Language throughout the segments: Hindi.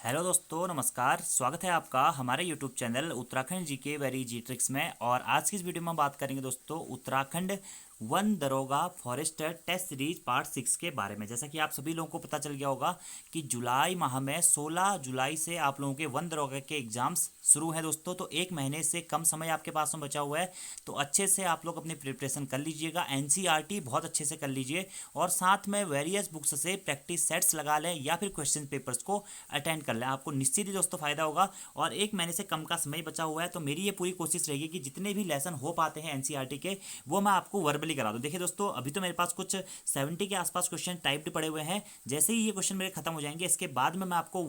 हेलो दोस्तों, नमस्कार। स्वागत है आपका हमारे YouTube channel Uttarakhand GK very G tricks में। और आज की इस वीडियो में हम बात करेंगे दोस्तों उत्तराखंड वन दरोगा फॉरेस्टर टेस्ट सीरीज पार्ट 6 के बारे में। जैसा कि आप सभी लोगों को पता चल गया होगा कि जुलाई माह में 16 जुलाई से आप लोगों के वन दरोगा के एग्जाम्स शुरू हैं दोस्तों। तो एक महीने से कम समय आपके पास में बचा हुआ है, तो अच्छे से आप लोग अपनी प्रिपरेशन कर लीजिएगा। एनसीईआरटी बहुत अच्छे से कर लीजिए और साथ में वेरियस बुक्स से प्रैक्टिस सेट्स लगा लें या फिर क्वेश्चन पेपर्स को अटेंड कर लें। आपको निश्चित ही दोस्तों फायदा होगा। और एक महीने से कम का समय बचा हुआ है, तो मेरी ये पूरी कोशिश रहेगी कि जितने भी लेसन हो पाते हैं एनसीईआरटी के वो मैं आपको वर्बली करा दूं। देखिए दोस्तों, अभी तो मेरे पास कुछ 70 के आसपास क्वेश्चन टाइप्ड पड़े हुए हैं। जैसे ही ये क्वेश्चन मेरे खत्म हो जाएंगे, इसके बाद में मैं आपको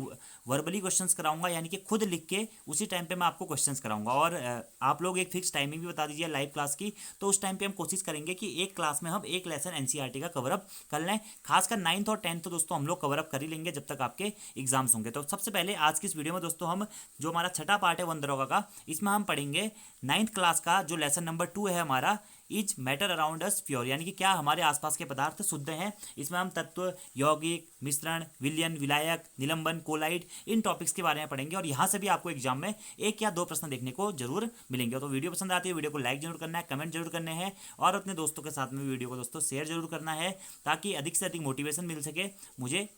वर्बली क्वेश्चंस कराऊंगा, यानी कि खुद लिख के उसी टाइम पे मैं आपको क्वेश्चंस कराऊंगा। और आप लोग एक फिक्स टाइमिंग भी बता दीजिए लाइव क्लास की, तो उस टाइम पे हम कोशिश करेंगे कि एक क्लास में हम एक लेसन एनसीईआरटी का कवर अप कर लें। खासकर 9th और 10th तो दोस्तों हम लोग कवर अप कर ही लेंगे जब तक आपके एग्जाम्स होंगे। तो सबसे पहले आज की इस वीडियो में दोस्तों हम जो हमारा छठा पार्ट है वन दरोगा का, इसमें हम पढ़ेंगे 9th क्लास का जो लेसन नंबर 2 है हमारा, is matter around us pure, यानी कि क्या हमारे आसपास के पदार्थ शुद्ध हैं। इसमें हम तत्व, यौगिक, मिश्रण, विलयन, विलायक, निलंबन, कोलाइड, इन टॉपिक्स के बारे में पढ़ेंगे। और यहाँ से भी आपको एग्जाम में एक या दो प्रश्न देखने को जरूर मिलेंगे। तो वीडियो पसंद आती है, वीडियो को लाइक जरूर करना है, कमेंट जरूर करने हैं और अपने दोस्तों के साथ में वीडियो को दोस्तों शेयर जरूर करना है, ताकि अधिक से अधिक मोटिवेशन मिल सके मुझे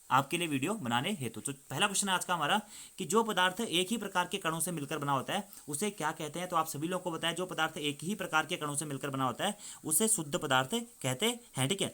आपके लिए वीडियो बनाने हेतु। तो पहला क्वेश्चन है आज का हमारा कि जो पदार्थ एक ही प्रकार के कणों से मिलकर बना होता है उसे क्या कहते हैं। तो आप सभी लोगों को बताया, जो पदार्थ एक ही प्रकार के कणों से मिलकर बना होता है उसे शुद्ध पदार्थ कहते हैं। ठीक है।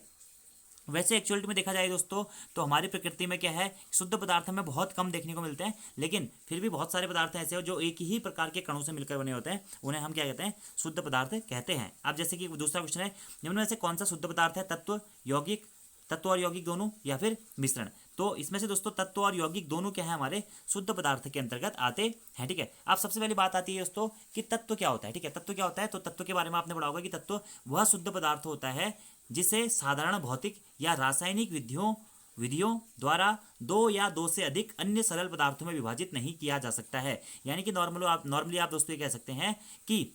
वैसे एक्चुअलिटी में देखा जाए दोस्तों, तो हमारी प्रकृति में क्या है, शुद्ध पदार्थ हमें बहुत कम देखने को मिलते हैं, लेकिन फिर भी बहुत सारे पदार्थ ऐसे हो जो एक ही प्रकार के कणों से मिलकर बने होते हैं, उन्हें हम क्या कहते हैं, शुद्ध पदार्थ कहते हैं। अब जैसे कि दूसरा क्वेश्चन है, निम्न में से कौन सा शुद्ध पदार्थ है, तत्व, यौगिक, तत्व और यौगिक दोनों, या फिर मिश्रण। तो इसमें से दोस्तों तत्व और यौगिक दोनों क्या है, हमारे शुद्ध पदार्थ के अंतर्गत आते हैं। ठीक है। अब सबसे पहली बात आती है दोस्तों कि तत्व क्या होता है। ठीक है, तत्व क्या होता है, तो तत्व के बारे में आपने पढ़ा होगा कि तत्व वह शुद्ध पदार्थ होता है जिसे साधारण भौतिक या रासायनिक विधियों विधियों द्वारा दो या दो से अधिक अन्य सरल पदार्थों में विभाजित नहीं किया जा सकता है। यानी कि नॉर्मली आप दोस्तों ये कह सकते हैं कि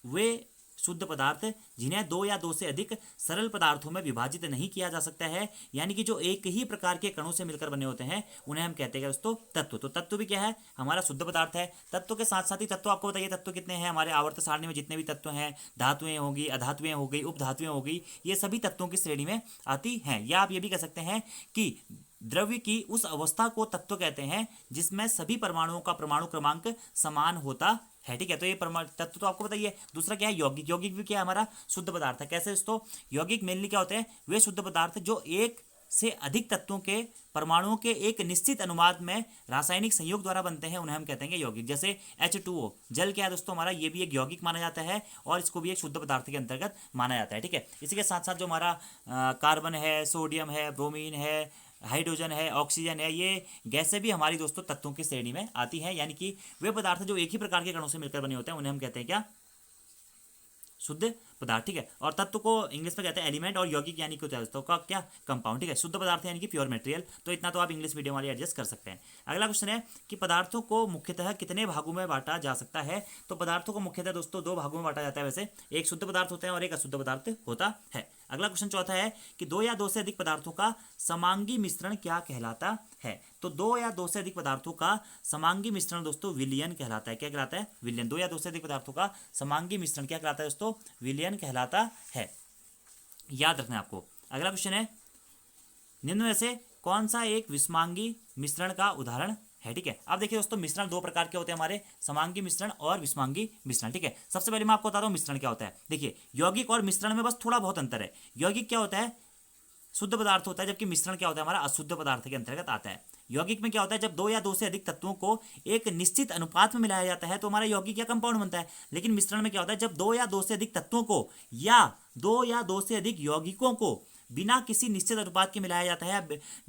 वे शुद्ध पदार्थ जिन्हें दो या दो से अधिक सरल पदार्थों में विभाजित नहीं किया जा सकता है, यानी कि जो एक ही प्रकार के कणों से मिलकर बने होते हैं, उन्हें हम कहते हैं दोस्तों तत्व। तो तत्व भी क्या है, हमारा शुद्ध पदार्थ है। तत्व के साथ साथ ही तत्व, आपको बताइए तत्व कितने हैं हमारे आवर्त सारणी में, जितने भी तत्व हैं, धातुएं होगी, अधातुएं हो गई, उपधातुएं हो गई, ये सभी तत्वों की श्रेणी में आती हैं। या आप ये भी कह सकते हैं कि द्रव्य की उस अवस्था को तत्व कहते हैं जिसमें सभी परमाणुओं का परमाणु क्रमांक समान होता है। ठीक है, तो ये परमाणु तत्व तो आपको बताइए। दूसरा क्या है, यौगिक। यौगिक भी क्या है, हमारा शुद्ध पदार्थ है। कैसे दोस्तों, यौगिक मेनली क्या होते हैं, वे शुद्ध पदार्थ जो एक से अधिक तत्वों के परमाणुओं के एक निश्चित अनुपात में रासायनिक संयोग द्वारा बनते हैं, उन्हें हम कहते हैं यौगिक। जैसे H2O जल क्या है दोस्तों हमारा, ये भी एक यौगिक माना जाता है और इसको भी एक शुद्ध पदार्थ के अंतर्गत माना जाता है। ठीक है, इसी के साथ साथ जो हमारा कार्बन है, सोडियम है, ब्रोमीन है, हाइड्रोजन है, ऑक्सीजन है, ये गैसें भी हमारी दोस्तों तत्वों की श्रेणी में आती हैं। यानी कि वे पदार्थ जो एक ही प्रकार के कणों से मिलकर बने होते हैं, उन्हें हम कहते हैं क्या, शुद्ध पदार्थ। ठीक है, और तत्व को इंग्लिश में कहते हैं एलिमेंट, और यौगिक यानी कि दोस्तों का क्या, कंपाउंड। ठीक है, शुद्ध पदार्थ यानी कि प्योर मटेरियल। तो इतना तो आप इंग्लिश मीडियम वाले एडजस्ट कर सकते हैं। अगला क्वेश्चन है कि पदार्थों को मुख्यतः कितने भागों में बांटा जा सकता है। तो पदार्थों को मुख्यतः दोस्तों दो भागों में बांटा जाता है। वैसे एक शुद्ध पदार्थ होता है और एक अशुद्ध पदार्थ होता है। अगला क्वेश्चन चौथा है कि दो या दो से अधिक पदार्थों का समांगी मिश्रण क्या कहलाता है। तो दो या दो से अधिक पदार्थों का समांगी मिश्रण दोस्तों विलयन कहलाता है। क्या कहलाता है, विलयन। दो या दो से अधिक पदार्थों का समांगी मिश्रण क्या कहलाता है दोस्तों, विलयन कहलाता है। याद रखना है आपको। अगला क्वेश्चन है, निम्न में से कौन सा एक विषमांगी मिश्रण का उदाहरण है। ठीक है, अब देखिए दोस्तों, मिश्रण दो प्रकार के होते हैं हमारे, समांगी मिश्रण और विषमांगी मिश्रण। ठीक है, सबसे पहले मैं आपको बता रहा हूँ मिश्रण क्या होता है। देखिए, यौगिक और मिश्रण में बस थोड़ा बहुत अंतर है। यौगिक क्या होता है, शुद्ध पदार्थ होता है, जबकि मिश्रण क्या होता है, हमारा अशुद्ध पदार्थ के अंतर्गत आता है। यौगिक में क्या होता है, जब दो या दो से अधिक तत्वों को एक निश्चित अनुपात में मिलाया जाता है तो हमारा यौगिक या कंपाउंड बनता है। लेकिन मिश्रण में क्या होता है, जब दो या दो से अधिक तत्वों को या दो या दो से अधिक यौगिकों को बिना किसी निश्चित अनुपात के मिलाया जाता है,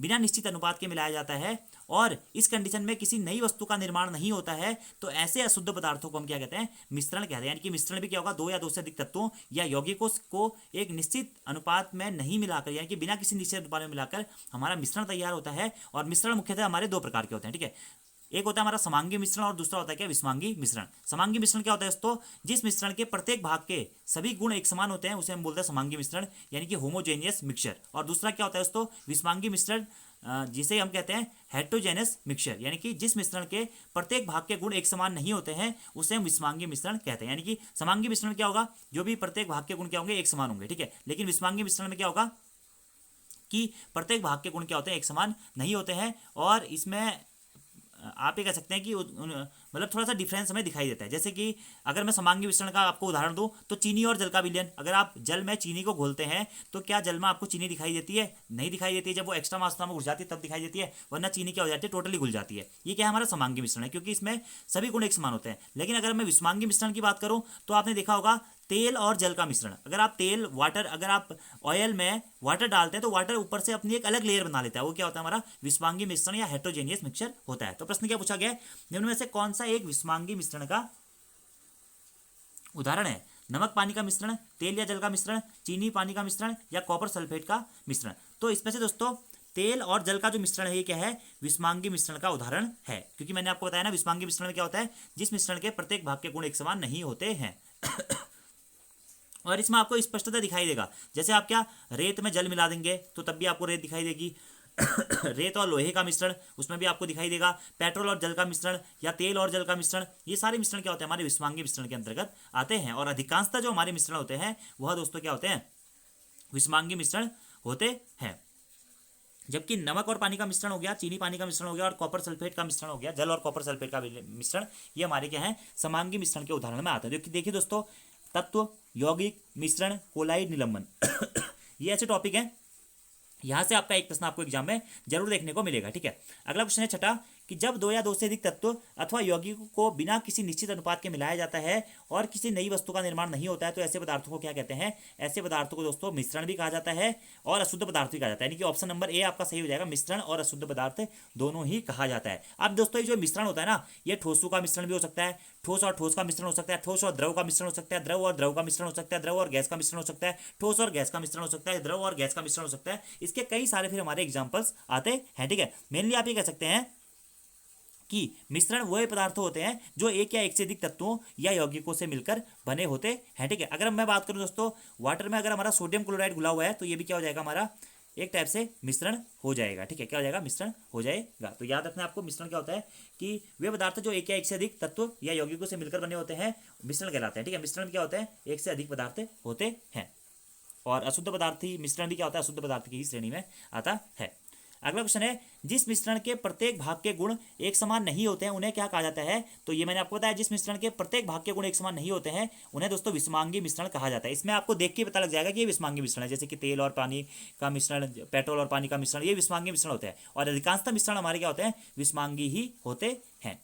बिना निश्चित अनुपात के मिलाया जाता है, और इस कंडीशन में किसी नई वस्तु का निर्माण नहीं होता है, तो ऐसे अशुद्ध पदार्थों को हम क्या कहते हैं, मिश्रण कहते हैं। यानी कि मिश्रण भी क्या होगा, दो या दो से अधिक तत्वों या यौगिकों को एक निश्चित अनुपात में नहीं मिलाकर, यानी कि बिना किसी निश्चित अनुपात में मिलाकर हमारा मिश्रण तैयार होता है। और मिश्रण मुख्यतः हमारे दो प्रकार के होते हैं। ठीक है, एक होता है हमारा समांगी मिश्रण और दूसरा होता है क्या, विषमांगी मिश्रण। समांगी मिश्रण क्या होता है दोस्तों, जिस मिश्रण के प्रत्येक भाग के सभी गुण एक समान होते हैं उसे हम बोलते हैं समांगी मिश्रण, यानी कि होमोजेनियस मिक्सचर। और दूसरा क्या होता है दोस्तों, विषमांगी मिश्रण, जिसे हम कहते हैं हेट्रोजेनस मिक्सचर, यानी कि जिस मिश्रण के प्रत्येक भाग के गुण एक समान नहीं होते हैं उसे हम विषमांगी मिश्रण कहते हैं। यानी कि समांगी मिश्रण क्या होगा, जो भी प्रत्येक भाग के गुण क्या होंगे, एक समान होंगे, ठीक है। लेकिन विषमांगी मिश्रण में क्या होगा कि प्रत्येक भाग के गुण क्या होते हैं, एक समान नहीं होते हैं। और इसमें आप ये कह सकते हैं कि मतलब थोड़ा सा डिफरेंस हमें दिखाई देता है। जैसे कि अगर मैं समांगी मिश्रण का आपको उदाहरण दूं तो चीनी और जल का विलयन, अगर आप जल में चीनी को घोलते हैं तो क्या जल में आपको चीनी दिखाई देती है, नहीं दिखाई देती है। जब वो एक्स्ट्रा मात्रा में घुल जाती है तब दिखाई देती है, वरना चीनी क्या हो जाती है, टोटली घुल जाती है। ये क्या है, हमारा समांगी मिश्रण है, क्योंकि इसमें सभी गुण एक समान होते हैं। लेकिन अगर मैं विषमांगी मिश्रण की बात करूं तो आपने देखा होगा तेल और जल का मिश्रण, अगर आप तेल वाटर, अगर आप ऑयल में वाटर डालते हैं तो वाटर ऊपर से अपनी एक अलग लेयर बना लेता है, वो क्या होता है, हमारा विषमांगी मिश्रण या हेट्रोजेनियस मिक्सचर होता है। तो प्रश्न क्या पूछा गया है, निम्न में से कौन सा एक विषमांगी मिश्रण का उदाहरण है। नमक पानी का मिश्रण, तेल या जल का मिश्रण, चीनी पानी का मिश्रण या कॉपर सल्फेट का मिश्रण। तो इसमें से दोस्तों तेल और जल का जो मिश्रण है ये क्या है, विषमांगी मिश्रण का उदाहरण है। क्योंकि मैंने आपको बताया ना, विषमांगी मिश्रण में क्या होता है, जिस मिश्रण के प्रत्येक भाग के गुण एक समान नहीं होते हैं। और इसमें आपको स्पष्टता दिखाई देगा, जैसे आप क्या रेत में जल मिला देंगे तो तब भी आपको रेत दिखाई देगी। रेत और लोहे का मिश्रण, उसमें भी आपको दिखाई देगा। पेट्रोल और जल का मिश्रण या तेल और जल का मिश्रण, ये सारे मिश्रण क्या होते हैं, हमारे विषमांगी मिश्रण के अंतर्गत आते हैं। और अधिकांशतः जो हमारे मिश्रण होते हैं वह दोस्तों क्या होते हैं, विषमांगी मिश्रण होते हैं। जबकि नमक और पानी का मिश्रण हो गया, चीनी पानी का मिश्रण हो गया और कॉपर सल्फेट का मिश्रण हो गया, जल और कॉपर सल्फेट का मिश्रण, ये हमारे क्या है, समांगी मिश्रण के उदाहरण में आता है। देखिए दोस्तों, तत्व, यौगिक, मिश्रण, कोलाइड, निलंबन ये ऐसे टॉपिक हैं, यहां से आपका एक प्रश्न आपको एग्जाम में जरूर देखने को मिलेगा, ठीक है। अगला क्वेश्चन है छठा, कि जब दो या दो से अधिक तत्व अथवा यौगिकों को बिना किसी निश्चित अनुपात के मिलाया जाता है और किसी नई वस्तु का निर्माण नहीं होता है तो ऐसे पदार्थों को क्या कहते हैं, ऐसे पदार्थों को दोस्तों मिश्रण भी कहा जाता है और अशुद्ध पदार्थ भी कहा जाता है। यानी कि ऑप्शन नंबर ए आपका सही हो जाएगा, मिश्रण और अशुद्ध पदार्थ दोनों ही कहा जाता है। अब दोस्तों ये जो मिश्रण होता है ना, ये ठोसों का मिश्रण भी हो सकता है, ठोस और ठोस का मिश्रण हो सकता है, ठोस और द्रव का मिश्रण हो सकता है, द्रव और द्रव का मिश्रण हो सकता है, द्रव और गैस का मिश्रण हो सकता है, ठोस और गैस का मिश्रण हो सकता है, द्रव और गैस का मिश्रण हो सकता है। इसके कई सारे फिर हमारे एग्जांपल्स आते हैं, ठीक है। मेनली आप ये कह सकते हैं कि मिश्रण वह पदार्थ होते हैं जो एक या एक से अधिक तत्वों या यौगिकों से मिलकर बने होते हैं, ठीक है। अगर मैं बात करूं दोस्तों, वाटर में अगर हमारा सोडियम क्लोराइड घुला हुआ है तो ये भी क्या हो जाएगा, हमारा एक टाइप से मिश्रण हो जाएगा, ठीक है। क्या हो जाएगा, मिश्रण हो जाएगा। तो याद रखना आपको, मिश्रण क्या होता है कि वे पदार्थ जो एक या एक से अधिक तत्व या यौगिकों से मिलकर बने होते हैं मिश्रण कहलाते हैं, ठीक है। मिश्रण क्या होता है, एक से अधिक पदार्थ होते हैं। और अशुद्ध पदार्थी मिश्रण भी क्या होता है, अशुद्ध पदार्थ की ही श्रेणी में आता है। अगला क्वेश्चन है, जिस मिश्रण के प्रत्येक भाग के गुण एक समान नहीं होते हैं उन्हें क्या कहा जाता है। तो ये मैंने आपको बताया, जिस मिश्रण के प्रत्येक भाग के गुण एक समान नहीं होते हैं उन्हें दोस्तों विषमांगी मिश्रण कहा जाता है। इसमें आपको देख के पता लग जाएगा कि ये विषमांगी मिश्रण है, जैसे कि तेल और पानी का मिश्रण, पेट्रोल और पानी का मिश्रण, ये विषमांगी मिश्रण होते हैं। और अधिकांशतः मिश्रण हमारे क्या होते हैं, विषमांगी ही होते हैं।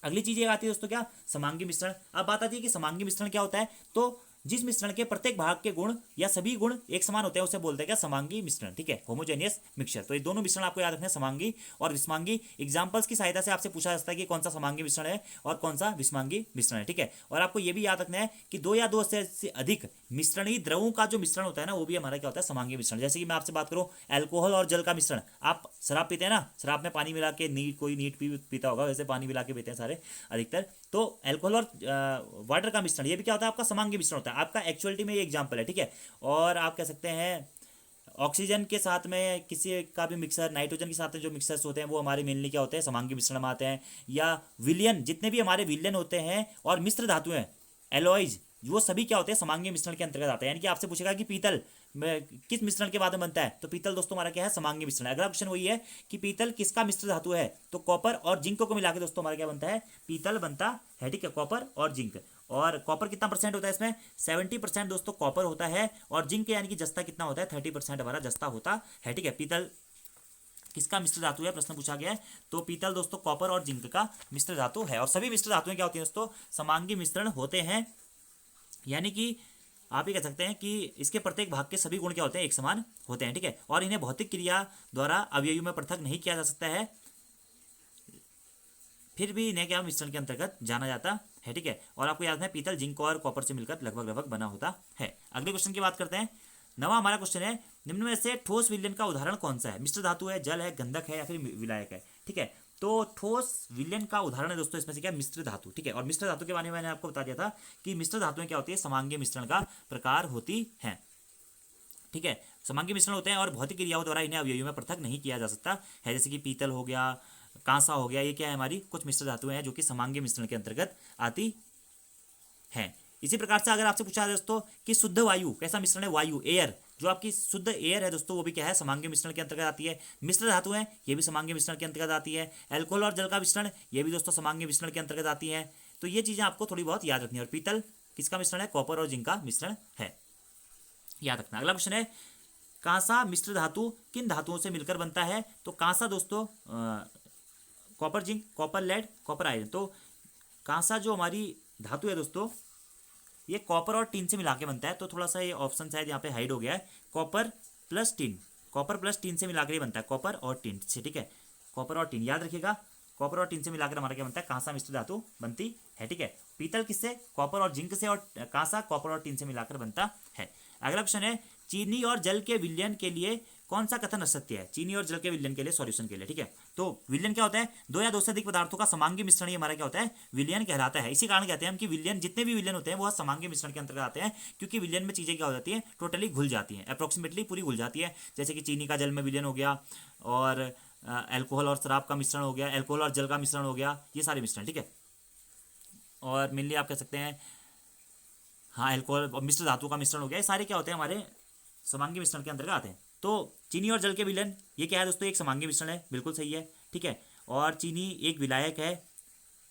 अगली चीज ये आती है दोस्तों क्या, समांगी मिश्रण। अब बात आती है कि समांगी मिश्रण क्या होता है। तो जिस मिश्रण के प्रत्येक भाग के गुण या सभी गुण एक समान होते हैं उसे बोलते हैं क्या, समांगी मिश्रण, ठीक है, होमोजेनियस मिक्सचर। तो ये दोनों मिश्रण आपको याद रखना है, समांगी और विषमांगी। एग्जांपल्स की सहायता से आपसे पूछा जा सकता है कि कौन सा समांगी मिश्रण है और कौन सा विषमांगी मिश्रण है, ठीक है। और आपको ये भी याद रखना है कि दो या दो से अधिक मिश्रणीय द्रवों का जो मिश्रण होता है ना, वो भी हमारा क्या होता है, समांगी मिश्रण। जैसे कि मैं आपसे बात करूं अल्कोहल और जल का मिश्रण, आप शराब पीते हैं ना, शराब में पानी मिला के, नीट कोई नीट पीता होगा, वैसे पानी मिला के पीते हैं सारे अधिकतर। तो अल्कोहल और वाटर का मिश्रण, ये भी क्या होता है, आपका समांगी मिश्रण होता है। आपका एक्चुअलिटी में ये एग्जांपल है, ठीक है। और आप कह सकते हैं ऑक्सीजन के साथ में किसी का भी मिक्सर, नाइट्रोजन के साथ में जो मिक्सर्स होते हैं वो हमारे मेनली क्या होते हैं, समांगी मिश्रण में आते हैं। या विलयन, जितने भी हमारे विलयन होते हैं और मिश्र धातुएं, एलॉयज, वो सभी क्या होते हैं, समांगी मिश्रण के अंतर्गत आते हैं। यानी कि आपसे पूछेगा कि पीतल किस मिश्रण के बाद में बनता है, तो पीतल दोस्तों हमारा क्या है, समांगी मिश्रण है। अगला क्वेश्चन वही है कि पीतल किसका मिश्र धातु है, तो कॉपर और जिंक को मिला के दोस्तों हमारा क्या बनता है, पीतल बनता है, ठीक है, कॉपर और जिंक। और कॉपर कितना परसेंट होता है इसमें, 70% दोस्तों कॉपर होता है। और जिंक यानी कि जस्ता कितना होता है, 30% हमारा जस्ता होता है, ठीक है। पीतल किसका मिश्र धातु है, प्रश्न पूछा गया है, तो पीतल दोस्तों कॉपर और जिंक का मिश्र धातु है। और सभी मिश्र धातुएं क्या होती हैं दोस्तों, समांगी मिश्रण होते हैं। यानी कि आप ये कह सकते हैं कि इसके प्रत्येक भाग के सभी गुण क्या होते हैं, एक समान होते हैं, ठीक है। और इन्हें भौतिक क्रिया द्वारा अवयवों में पृथक नहीं किया जा सकता है, फिर भी इन्हें क्या मिश्रण के अंतर्गत जाना जाता है, ठीक है। और आपको याद रखना है पीतल जिंक और कॉपर से मिलकर लगभग बना होता है। अगले क्वेश्चन की बात करते हैं। नवा हमारा क्वेश्चन है, निम्न में से ठोस विलयन का उदाहरण कौन सा है। मिश्र धातु है, जल है, गंधक है या फिर विलायक है, ठीक है। तो ठोस विलयन का उदाहरण है दोस्तों इसमें से क्या, मिश्र धातु, ठीक है। और मिश्र धातु के बारे में मैंने आपको बता दिया था कि मिश्र धातुएं क्या होती है, समांगीय मिश्रण का प्रकार होती हैं, ठीक है। समांगी मिश्रण होते हैं और भौतिक क्रियाओं द्वारा इन्हें अवयवों में पृथक नहीं किया जा सकता है, जैसे कि पीतल हो गया, कांसा हो गया, ये क्या है, हमारी कुछ मिश्र धातुएं हैं जो कि समांगी मिश्रण के अंतर्गत आती हैं। इसी प्रकार से अगर आपसे पूछा जाए दोस्तों कि शुद्ध वायु कैसा मिश्रण है, वायु, एयर, जो आपकी शुद्ध एयर है दोस्तों, वो भी क्या है, समांगी मिश्रण के अंतर्गत आती है। मिश्र धातुएं ये भी समांगी मिश्रण के अंतर्गत आती है। एल्कोहल और जल का मिश्रण ये भी दोस्तों समांगी मिश्रण के अंतर्गत आती है। तो ये चीजें आपको थोड़ी बहुत याद रखनी है। और पीतल किसका मिश्रण है, कॉपर और जिंक का मिश्रण है, याद रखना। अगला क्वेश्चन है, कांसा मिश्र धातु किन धातुओं से मिलकर बनता है। तो कांसा दोस्तों copper zinc, copper lead, copper iron. तो कांसा जो हमारी धातु है दोस्तों, ये कॉपर और टिन से मिला के बनता है। तो थोड़ा सा ये ऑप्शन शायद यहाँ पे हाइड हो गया है, copper plus tin, copper plus tin से मिलाकर ही बनता है, कॉपर और टिन से, ठीक है। कॉपर और टिन याद रखिएगा, कॉपर और टिन से मिलाकर हमारा क्या बनता है, कांसा मिश्र धातु बनती है, ठीक है। पीतल किससे, कॉपर और जिंक से, और कांसा कॉपर और टिन से मिलाकर बनता है। अगला क्वेश्चन है, चीनी और जल के विलयन के लिए कौन सा कथन असत्य है। चीनी और जल के विलयन के लिए, सॉल्यूशन के लिए, ठीक है। तो विलयन क्या होता है, दो या दो से अधिक पदार्थों का समांगी मिश्रण, ये हमारा क्या होता है, विलयन कहलाता है। इसी कारण कहते हैं हम कि विलयन, जितने भी विलयन होते हैं वो समांगी मिश्रण के अंतर्गत आते हैं, क्योंकि विलयन में चीजें क्या हो जाती हैं, टोटली घुल जाती हैं, अप्रोक्सीमेटली पूरी घुल जाती है। जैसे कि चीनी का जल में विलयन हो गया, और अल्कोहल और शराब का मिश्रण हो गया, अल्कोहल और जल का मिश्रण हो गया, ये सारे मिश्रण, ठीक है। और मेनली आप कह सकते हैं, हाँ, अल्कोहल और मिश्र धातु का मिश्रण हो गया, ये सारे क्या होते हैं, हमारे समांगी मिश्रण के अंतर्गत आते हैं। तो चीनी और जल के विलयन, ये क्या है दोस्तों, एक समांगी मिश्रण है, बिल्कुल सही है, ठीक है। और चीनी एक विलायक है,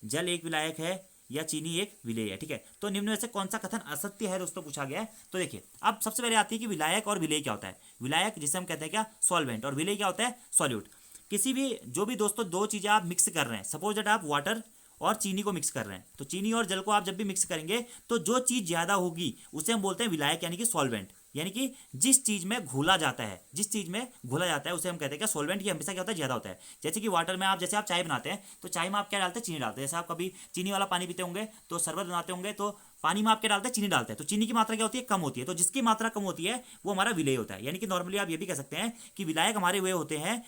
जल एक विलायक है, या चीनी एक विलेय है, ठीक है। तो निम्न में से कौन सा कथन असत्य है दोस्तों, पूछा गया है। तो देखिए, अब सबसे पहले आती है कि विलायक और विलेय क्या होता है। विलायक जिसे हम कहते हैं क्या, सॉल्वेंट, और विलेय क्या होता है, सॉल्यूट। किसी भी, जो भी दोस्तों दो चीजें आप मिक्स कर रहे हैं, सपोज दैट आप वाटर और चीनी को मिक्स कर रहे हैं, तो चीनी और जल को आप जब भी मिक्स करेंगे तो जो चीज ज्यादा होगी उसे हम बोलते हैं विलायक, यानी कि सॉल्वेंट। यानी कि जिस चीज में घोला जाता है, जिस चीज में घोला जाता है उसे हम कहते हैं क्या, सॉल्वेंट। ये हमेशा क्या होता है, ज्यादा होता है। जैसे कि वाटर में आप, जैसे आप चाय बनाते हैं तो चाय में आप क्या डालते हैं, चीनी डालते हैं। जैसे आप कभी चीनी वाला पानी पीते होंगे, तो शरबत बनाते होंगे तो पानी में आप क्या डालते हैं, चीनी डालते हैं। तो चीनी की मात्रा क्या होती है, कम होती है। तो जिसकी मात्रा कम होती है वो हमारा विलेय होता है। यानी कि नॉर्मली आप ये भी कह सकते हैं कि विलायक हमारे वे होते हैं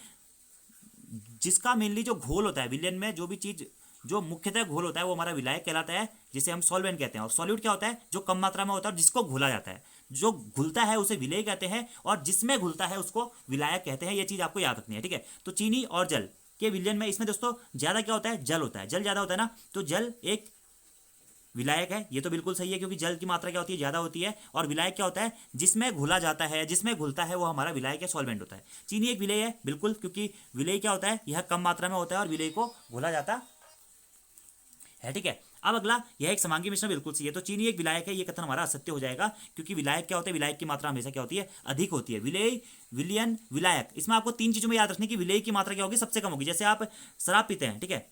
जिसका मेनली जो घोल होता है विलयन में, जो भी चीज जो मुख्यतः घोल होता है वो हमारा विलायक कहलाता है, जिसे हम सॉल्वेंट कहते हैं। और सॉल्यूट क्या होता है, जो कम मात्रा में होता है और जिसको घोला जाता है। जो घुलता है उसे विलेय कहते हैं, और जिसमें घुलता है उसको विलायक कहते हैं। ये चीज आपको याद रखनी है, ठीक है। तो चीनी और जल के विलयन में, इसमें दोस्तों ज्यादा क्या होता है, जल होता है, जल ज्यादा होता है ना, तो जल एक विलायक है। ये तो बिल्कुल सही है, क्योंकि जल की मात्रा क्या होती है, ज्यादा होती है। और विलायक क्या होता है, जिसमें घुला जाता है, जिसमें घुलता है वो हमारा विलायक या सॉल्वेंट होता है। चीनी एक विलेय है, बिल्कुल, क्योंकि विलेय क्या होता है, यह कम मात्रा में होता है और विलेय को घुला जाता है, ठीक है। अब अगला, यह एक समांगी मिश्रण, बिल्कुल सही है। तो चीनी एक विलायक है, ये कथन हमारा असत्य हो जाएगा, क्योंकि विलायक क्या होता है, विलायक की मात्रा हमेशा क्या होती है, अधिक होती है। विलेय, विलयन, विलायक, इसमें आपको तीन चीजों में याद रखने की, विलेय की मात्रा क्या होगी, सबसे कम होगी। जैसे आप शराब पीते हैं, ठीक है,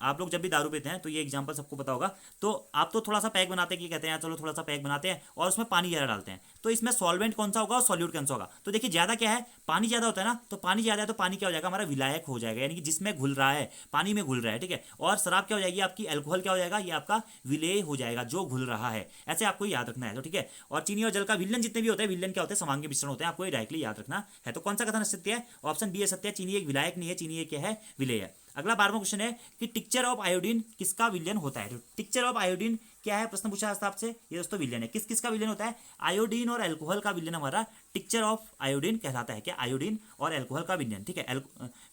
आप लोग जब भी दारू पीते हैं तो ये एग्जांपल सबको पता होगा। तो आप तो थोड़ा सा पैक बनाते हैं कि कहते हैं चलो थोड़ा सा पैक बनाते हैं और उसमें पानी ज़्यादा डालते हैं। तो इसमें सॉल्वेंट कौन सा होगा और सॉल्यूट कौन सा होगा। तो देखिए ज़्यादा क्या है, पानी ज़्यादा होता है ना, तो पानी ज़्यादा है तो पानी क्या हो जाएगा, हमारा विलायक हो जाएगा, यानी कि जिसमें घुल रहा है, पानी में घुल रहा है, ठीक है। और शराब क्या हो जाएगी आपकी, अल्कोहल क्या हो जाएगा, ये आपका विलेय हो जाएगा, जो घुल रहा है। ऐसे आपको याद रखना है, तो ठीक है। और चीनी और जल का विलयन जितने भी होते हैं, विलयन क्या होते हैं, समांगी मिश्रण होते हैं, आपको ये डायरेक्टली याद रखना है। तो कौन सा कथन सत्य है, ऑप्शन बी है सत्य है, चीनी एक विलायक नहीं है, चीनी एक क्या है, विलेय है। अगला 12वां क्वेश्चन है कि टिक्चर ऑफ आयोडीन किसका विलयन होता है। तो टिक्चर ऑफ आयोडीन क्या है, प्रश्न पूछा था आपसे, ये दोस्तों विलयन है। किस किस का विलयन होता है, आयोडीन और अल्कोहल का विलयन हमारा टिक्चर ऑफ आयोडीन कहलाता है। क्या, आयोडीन और अल्कोहल का विलयन, ठीक है।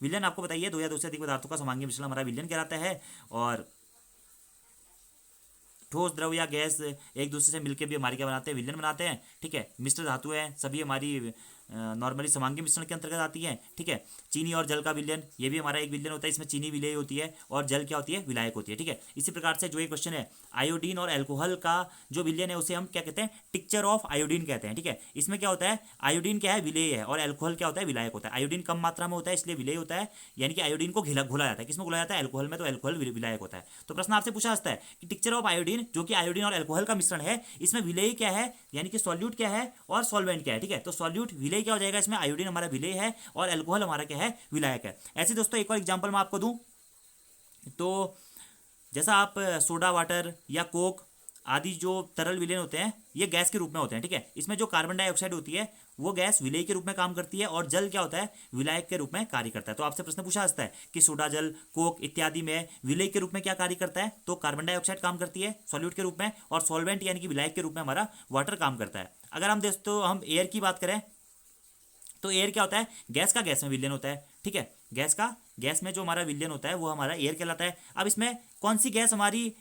विलयन आपको बताइए, दो या दो से अधिक पदार्थों का समांगी मिश्रण हमारा विलयन कहलाता है। और ठोस, द्रव या गैस एक दूसरे से मिलकर भी हमारी क्या बनाते हैं, विलयन बनाते हैं, ठीक है। मिश्र धातु है, सभी हमारी नॉर्मली समांगी मिश्रण के अंतर्गत आती है, ठीक है। चीनी और जल का विलयन, ये भी हमारा एक विलयन होता है, इसमें चीनी विलेय होती है और जल क्या होती है, विलायक होती है, ठीक है। इसी प्रकार से जो ये क्वेश्चन है, आयोडीन और अल्कोहल का जो विलयन है उसे हम क्या कहते हैं, टिक्चर ऑफ आयोडीन कहते हैं, ठीक है। इसमें क्या होता है, आयोडीन क्या है, विलेय है, और अल्कोहल क्या होता है, विलायक होता है। आयोडीन कम मात्रा में होता है इसलिए विलेय होता है, यानी कि आयोडीन को घुला जाता है। किसमें घुला जाता है, अल्कोहल में, तो अल्कोहल विलायक होता है। तो प्रश्न आपसे पूछा जाता है कि टिक्चर ऑफ आयोडीन, जो कि आयोडीन और अल्कोहल का मिश्रण है, इसमें विलेय क्या है, यानी कि सॉल्यूट क्या है और सॉल्वेंट क्या है, ठीक है। तो सॉल्यूट विलेय क्या हो जाएगा, इसमें आयोडीन हमारा विलेय है और अल्कोहल हमारा क्या है, विलायक है। ऐसे दोस्तों एक और एग्जांपल मैं आपको दूं, तो जैसा आप सोडा वाटर या कोक आदि जो तरल विलयन होते हैं, ये गैस के रूप में होते हैं, ठीक है। इसमें जो कार्बन डाइऑक्साइड होती है वो गैस विलेय के रूप में काम करती है, और जल क्या होता है, विलायक के रूप में कार्य करता है। तो आपसे प्रश्न पूछा जाता है कि सोडा जल, कोक इत्यादि में विलेय के रूप में क्या कार्य करता है, तो कार्बन डाइऑक्साइड काम करती है सॉल्यूट के रूप में, और सॉल्वेंट यानी कि विलायक के रूप में हमारा वाटर काम करता है। अगर हम दोस्तों हम एयर की बात करें तो एयर क्या होता है, गैस का गैस में विलयन होता है, ठीक है, गैस का गैस में जो हमारा विलयन होता है वो हमारा एयर कहलाता है। अब इसमें कौन सी गैस हमारी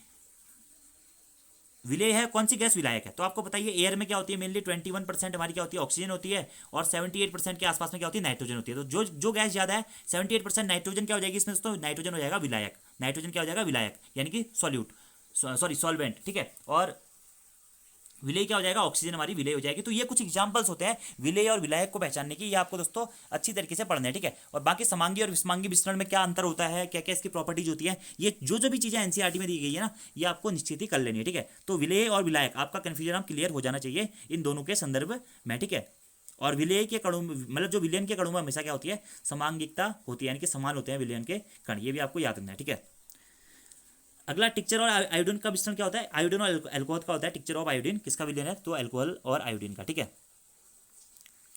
विलेय है, कौन सी गैस विलायक है, तो आपको बताइए एयर में क्या होती है, मेनली 21% हमारी क्या होती है, ऑक्सीजन होती है, और 78% के आसपास में क्या होती है, नाइट्रोजन होती है। तो जो गैस ज्यादा है 78% नाइट्रोजन क्या हो जाएगी इसमें दोस्तों, नाइट्रोजन हो जाएगा विलायक, नाइट्रोजन क्या हो जाएगा विलायक यानी कि सॉल्यूट, सॉरी सॉल्वेंट, ठीक है, और विलेय क्या हो जाएगा, ऑक्सीजन हमारी विलेय हो जाएगी। तो ये कुछ एग्जांपल्स होते हैं विलेय और विलायक को पहचानने की, ये आपको दोस्तों अच्छी तरीके से पढ़ना है, ठीक है। और बाकी समांगी और विषमांगी मिश्रण में क्या अंतर होता है, क्या क्या इसकी प्रॉपर्टीज होती है, ये जो भी चीजें एनसीईआरटी में दी गई है ना, ये आपको निश्चित ही कर लेनी है, ठीक है। तो विलेय और विलायक आपका कंफ्यूजन क्लियर हो जाना चाहिए इन दोनों के संदर्भ में, ठीक है। और विलेय के कणों मतलब जो विलयन के कणों में हमेशा क्या होती है, समांगिकता होती है, यानी कि समान होते हैं विलयन के कण, ये भी आपको याद रखना है, ठीक है। अगला टिक्चर और आयोडीन का मिश्रण क्या होता है, आयोडीन और अल्कोहल का होता है। टिक्चर ऑफ आयोडीन किसका विलयन है, तो अल्कोहल और आयोडीन का, ठीक है।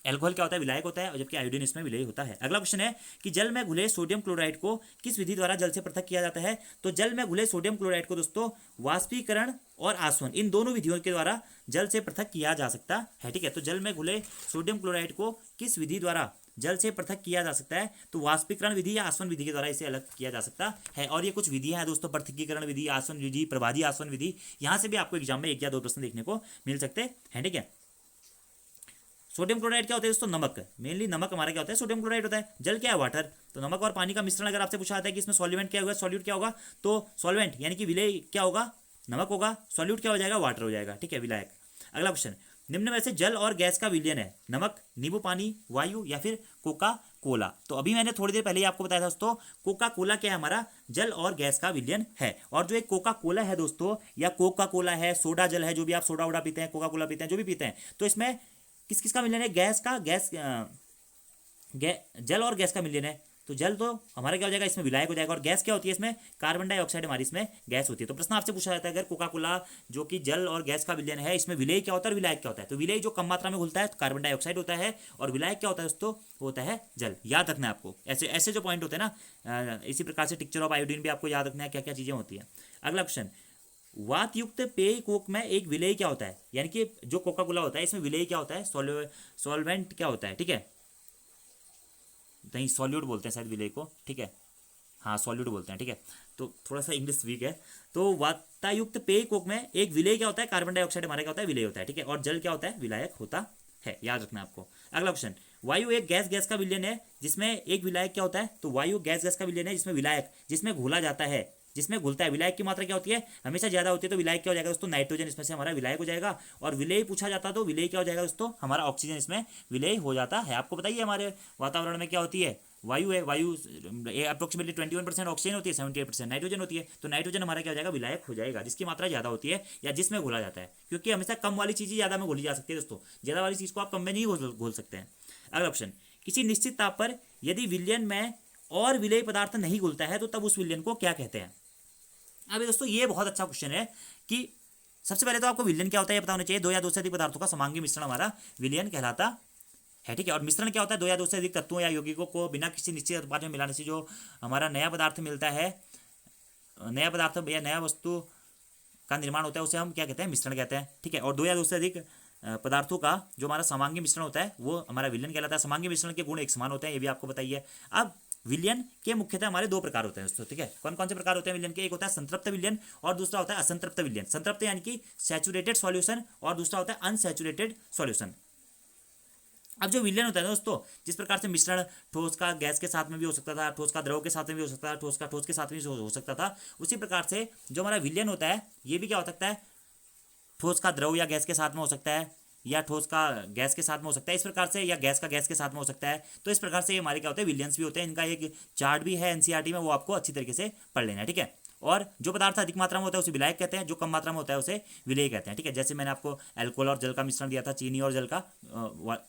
अल्कोहल क्या होता है, विलायक होता है, और जबकि आयोडीन इसमें विलेय होता है। अगला क्वेश्चन है कि जल में घुले सोडियम क्लोराइड को किस विधि द्वारा जल से पृथक किया जाता है, तो जल में घुले सोडियम क्लोराइड को दोस्तों वाष्पीकरण और आसवन, इन दोनों विधियों के द्वारा जल से पृथक किया जा सकता है, ठीक है। तो जल में घुले सोडियम क्लोराइड को किस विधि द्वारा जल से पृथक किया जा सकता है, तो वाष्पीकरण विधि या आसवन विधि के द्वारा इसे अलग किया जा सकता है। और ये कुछ विधियां हैं दोस्तों, पृथकीकरण विधि, आसवन विधि, प्रभादी आसवन विधि, यहां से भी आपको एग्जाम में 1 या 2 प्रश्न देखने को मिल सकते हैं, ठीक है। सोडियम क्लोराइड क्या होता है दोस्तों, नमक, मेनली नमक हमारा क्या होता है, सोडियम क्लोराइड होता है। जल क्या है, वाटर, तो नमक और पानी का मिश्रण अगर आपसे पूछा जाता है कि इसमें सॉल्वेंट क्या होगा, सॉल्यूट क्या होगा, तो सॉल्वेंट यानी कि विलेय क्या होगा, नमक होगा, सॉल्यूट क्या हो जाएगा, वाटर हो जाएगा, ठीक है, विलायक। अगला क्वेश्चन, निम्न में से जल और गैस का विलयन है, नमक, नींबू पानी, वायु या फिर कोका कोला। तो अभी मैंने थोड़ी देर पहले ही आपको बताया था दोस्तों, कोका कोला क्या है, हमारा जल और गैस का विलयन है। और जो एक कोका कोला है दोस्तों, या कोका कोला है, सोडा जल है, जो भी आप सोडा वोडा पीते हैं, कोका कोला पीते हैं, जो भी पीते हैं, तो इसमें किस किस का मिलने है, गैस का जल और गैस का मिलने है। तो जल तो हमारा क्या हो जाएगा, इसमें विलायक हो जाएगा, और गैस क्या होती है इसमें, कार्बन डाइऑक्साइड हमारी इसमें गैस होती है। तो प्रश्न आपसे पूछा जाता है अगर कोका कोला जो कि जल और गैस का विलयन है, इसमें विलेय क्या होता है और विलायक क्या होता है, तो विलेय जो कम मात्रा में घुलता है तो कार्बन डाइऑक्साइड होता है, और विलायक क्या होता है दोस्तों, होता है जल। याद रखना है आपको, ऐसे ऐसे जो पॉइंट होते हैं ना, इसी प्रकार से टिक्चर ऑफ आयोडीन भी आपको याद रखना है क्या क्या चीजें होती है। अगला क्वेश्चन, वात युक्त पेय कोक में एक विलेय क्या होता है, यानी कि जो कोका कोला होता है इसमें विलेय क्या होता है, सॉल्वेंट क्या होता है, ठीक है, नहीं सॉल्यूट बोलते हैं शायद विलेय को, ठीक है, हाँ सॉल्यूट बोलते हैं, ठीक है। तो थोड़ा सा इंग्लिश वीक है। तो वातायुक्त पेय कोक में एक विलेय क्या होता है, कार्बन डाइऑक्साइड हमारा क्या होता है, विलेय होता है, ठीक है, और जल क्या होता है, विलायक होता है, याद रखना आपको। अगला क्वेश्चन, वायु एक गैस का विलयन है जिसमें एक विलायक क्या होता है, तो वायु गैस का विलयन है जिसमें विलायक, जिसमें घोला जाता है, जिसमें घुलता है, विलायक की मात्रा क्या होती है, हमेशा ज्यादा होती है, तो विलायक क्या हो जाएगा दोस्तों, नाइट्रोजन इसमें से हमारा विलायक हो जाएगा। और विलेय पूछा जाता तो विलेय क्या हो जाएगा दोस्तों, हमारा ऑक्सीजन इसमें विलेय हो जाता है। आपको बताइए हमारे वातावरण में क्या होती है, वायु है, वायु अप्रोक्सीमेटली 21% ऑक्सीजन होती है, 78% नाइट्रोजन होती है, तो नाइट्रोजन हमारा क्या हो जाएगा, विलायक हो जाएगा, जिसकी मात्रा ज्यादा होती है या जिसमें घोला जाता है, क्योंकि हमेशा कम वाली चीज़ ज्यादा में घोली जा सकती है दोस्तों, ज्यादा वाली चीज़ को आप कम में नहीं घोल सकते हैं। अगला ऑप्शन, किसी निश्चित ताप पर यदि विलयन में और विलेय पदार्थ नहीं घुलता है तो तब उस विलयन को क्या कहते हैं। अभी दोस्तों ये बहुत अच्छा क्वेश्चन है कि सबसे पहले तो आपको विलयन क्या होता है ये पता होना चाहिए, 2 या 2 से अधिक पदार्थों का समांगी मिश्रण हमारा विलयन कहलाता है, ठीक है। और मिश्रण क्या होता है, 2 या 2 से अधिक तत्वों या यौगिकों को बिना किसी निश्चित अनुपात में मिलाने से जो हमारा नया पदार्थ मिलता है, नया पदार्थ या नया वस्तु का निर्माण होता है, उसे हम क्या कहते हैं, मिश्रण कहते हैं, ठीक है। और 2 या 2 से अधिक पदार्थों का जो हमारा समांगी मिश्रण होता है वो हमारा विलयन कहलाता है। समांगी मिश्रण के गुण एक समान होते हैं, ये भी आपको बताइए। अब विलयन के मुख्यतः हमारे 2 प्रकार होते हैं दोस्तों, ठीक है। कौन कौन से प्रकार होते हैं विलयन के, एक होता है संतृप्त विलयन और दूसरा होता है असंतृप्त विलयन। संतृप्त यानी कि सैचुरेटेड सॉल्यूशन और दूसरा होता है अनसैचुरेटेड सॉल्यूशन। अब जो विलयन होता है दोस्तों, जिस प्रकार से मिश्रण ठोस का गैस के साथ में भी हो सकता था, ठोस का द्रव के साथ में भी हो सकता था, ठोस का ठोस के साथ में भी हो सकता था, उसी प्रकार से जो हमारा विलयन होता है ये भी क्या हो सकता है, ठोस का द्रव या गैस के साथ में हो सकता है, या ठोस का गैस के साथ में हो सकता है इस प्रकार से, या गैस का गैस के साथ में हो सकता है। तो इस प्रकार से हमारे क्या होते हैं, विलियंस भी होते हैं। इनका एक चार्ट भी है एनसीईआरटी में, वो आपको अच्छी तरीके से पढ़ लेना है, ठीक है। और जो पदार्थ अधिक मात्रा में होता है उसे विलायक कहते हैं, जो कम मात्रा में होता है उसे विलेय कहते हैं, ठीक है। जैसे मैंने आपको अल्कोहल और जल का मिश्रण दिया था, चीनी और जल का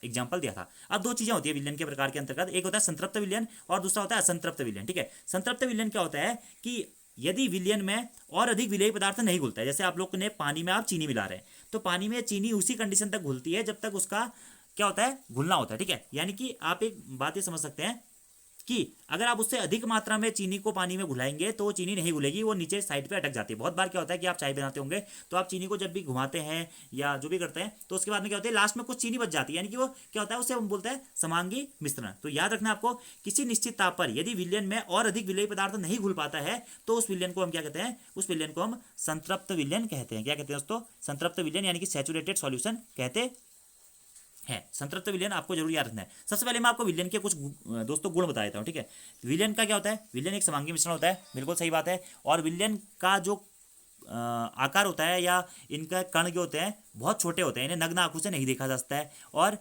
एग्जाम्पल दिया था। अब 2 चीजें होती है विलयन के प्रकार के अंतर्गत, एक होता है संतृप्त विलयन और दूसरा होता है असंतृप्त विलयन, ठीक है। संतृप्त विलयन क्या होता है कि यदि विलयन में और अधिक विलेय पदार्थ नहीं घुलता है, जैसे आप लोग ने पानी में आप चीनी मिला रहे हैं, तो पानी में चीनी उसी कंडीशन तक घुलती है जब तक उसका क्या होता है, घुलना होता है, ठीक है। यानी कि आप एक बात ये समझ सकते हैं कि अगर आप उससे अधिक मात्रा में चीनी को पानी में घुलाएंगे तो चीनी नहीं घुलेगी, वो नीचे साइड पे अटक जाती है। बहुत बार क्या होता है कि आप चाय बनाते होंगे तो आप चीनी को जब भी घुमाते हैं या जो भी करते हैं तो उसके बाद में क्या होता है, लास्ट में कुछ चीनी बच जाती है, यानी कि वो क्या होता है, उसे हम बोलते हैं समांगी मिश्रण। तो याद रखना आपको, किसी निश्चित ताप पर यदि विलयन में और अधिक विलेय पदार्थ नहीं घुल पाता है तो उस विलयन को हम क्या कहते हैं, उस विलयन को हम संतृप्त विलयन कहते हैं। क्या कहते हैं दोस्तों, संतृप्त विलयन, यानी कि सैचुरेटेड सॉल्यूशन कहते है। संतृप्त विलयन आपको जरूर याद रखना है। सबसे पहले मैं आपको विलयन के कुछ दोस्तों गुण बता देता हूँ, ठीक है। विलयन का क्या होता है, विलयन एक समांगी मिश्रण होता है, बिल्कुल सही बात है। और विलयन का जो आकार होता है या इनका कण जो होते हैं बहुत छोटे होते हैं, इन्हें नग्न आंखों से नहीं देखा जा सकता है। और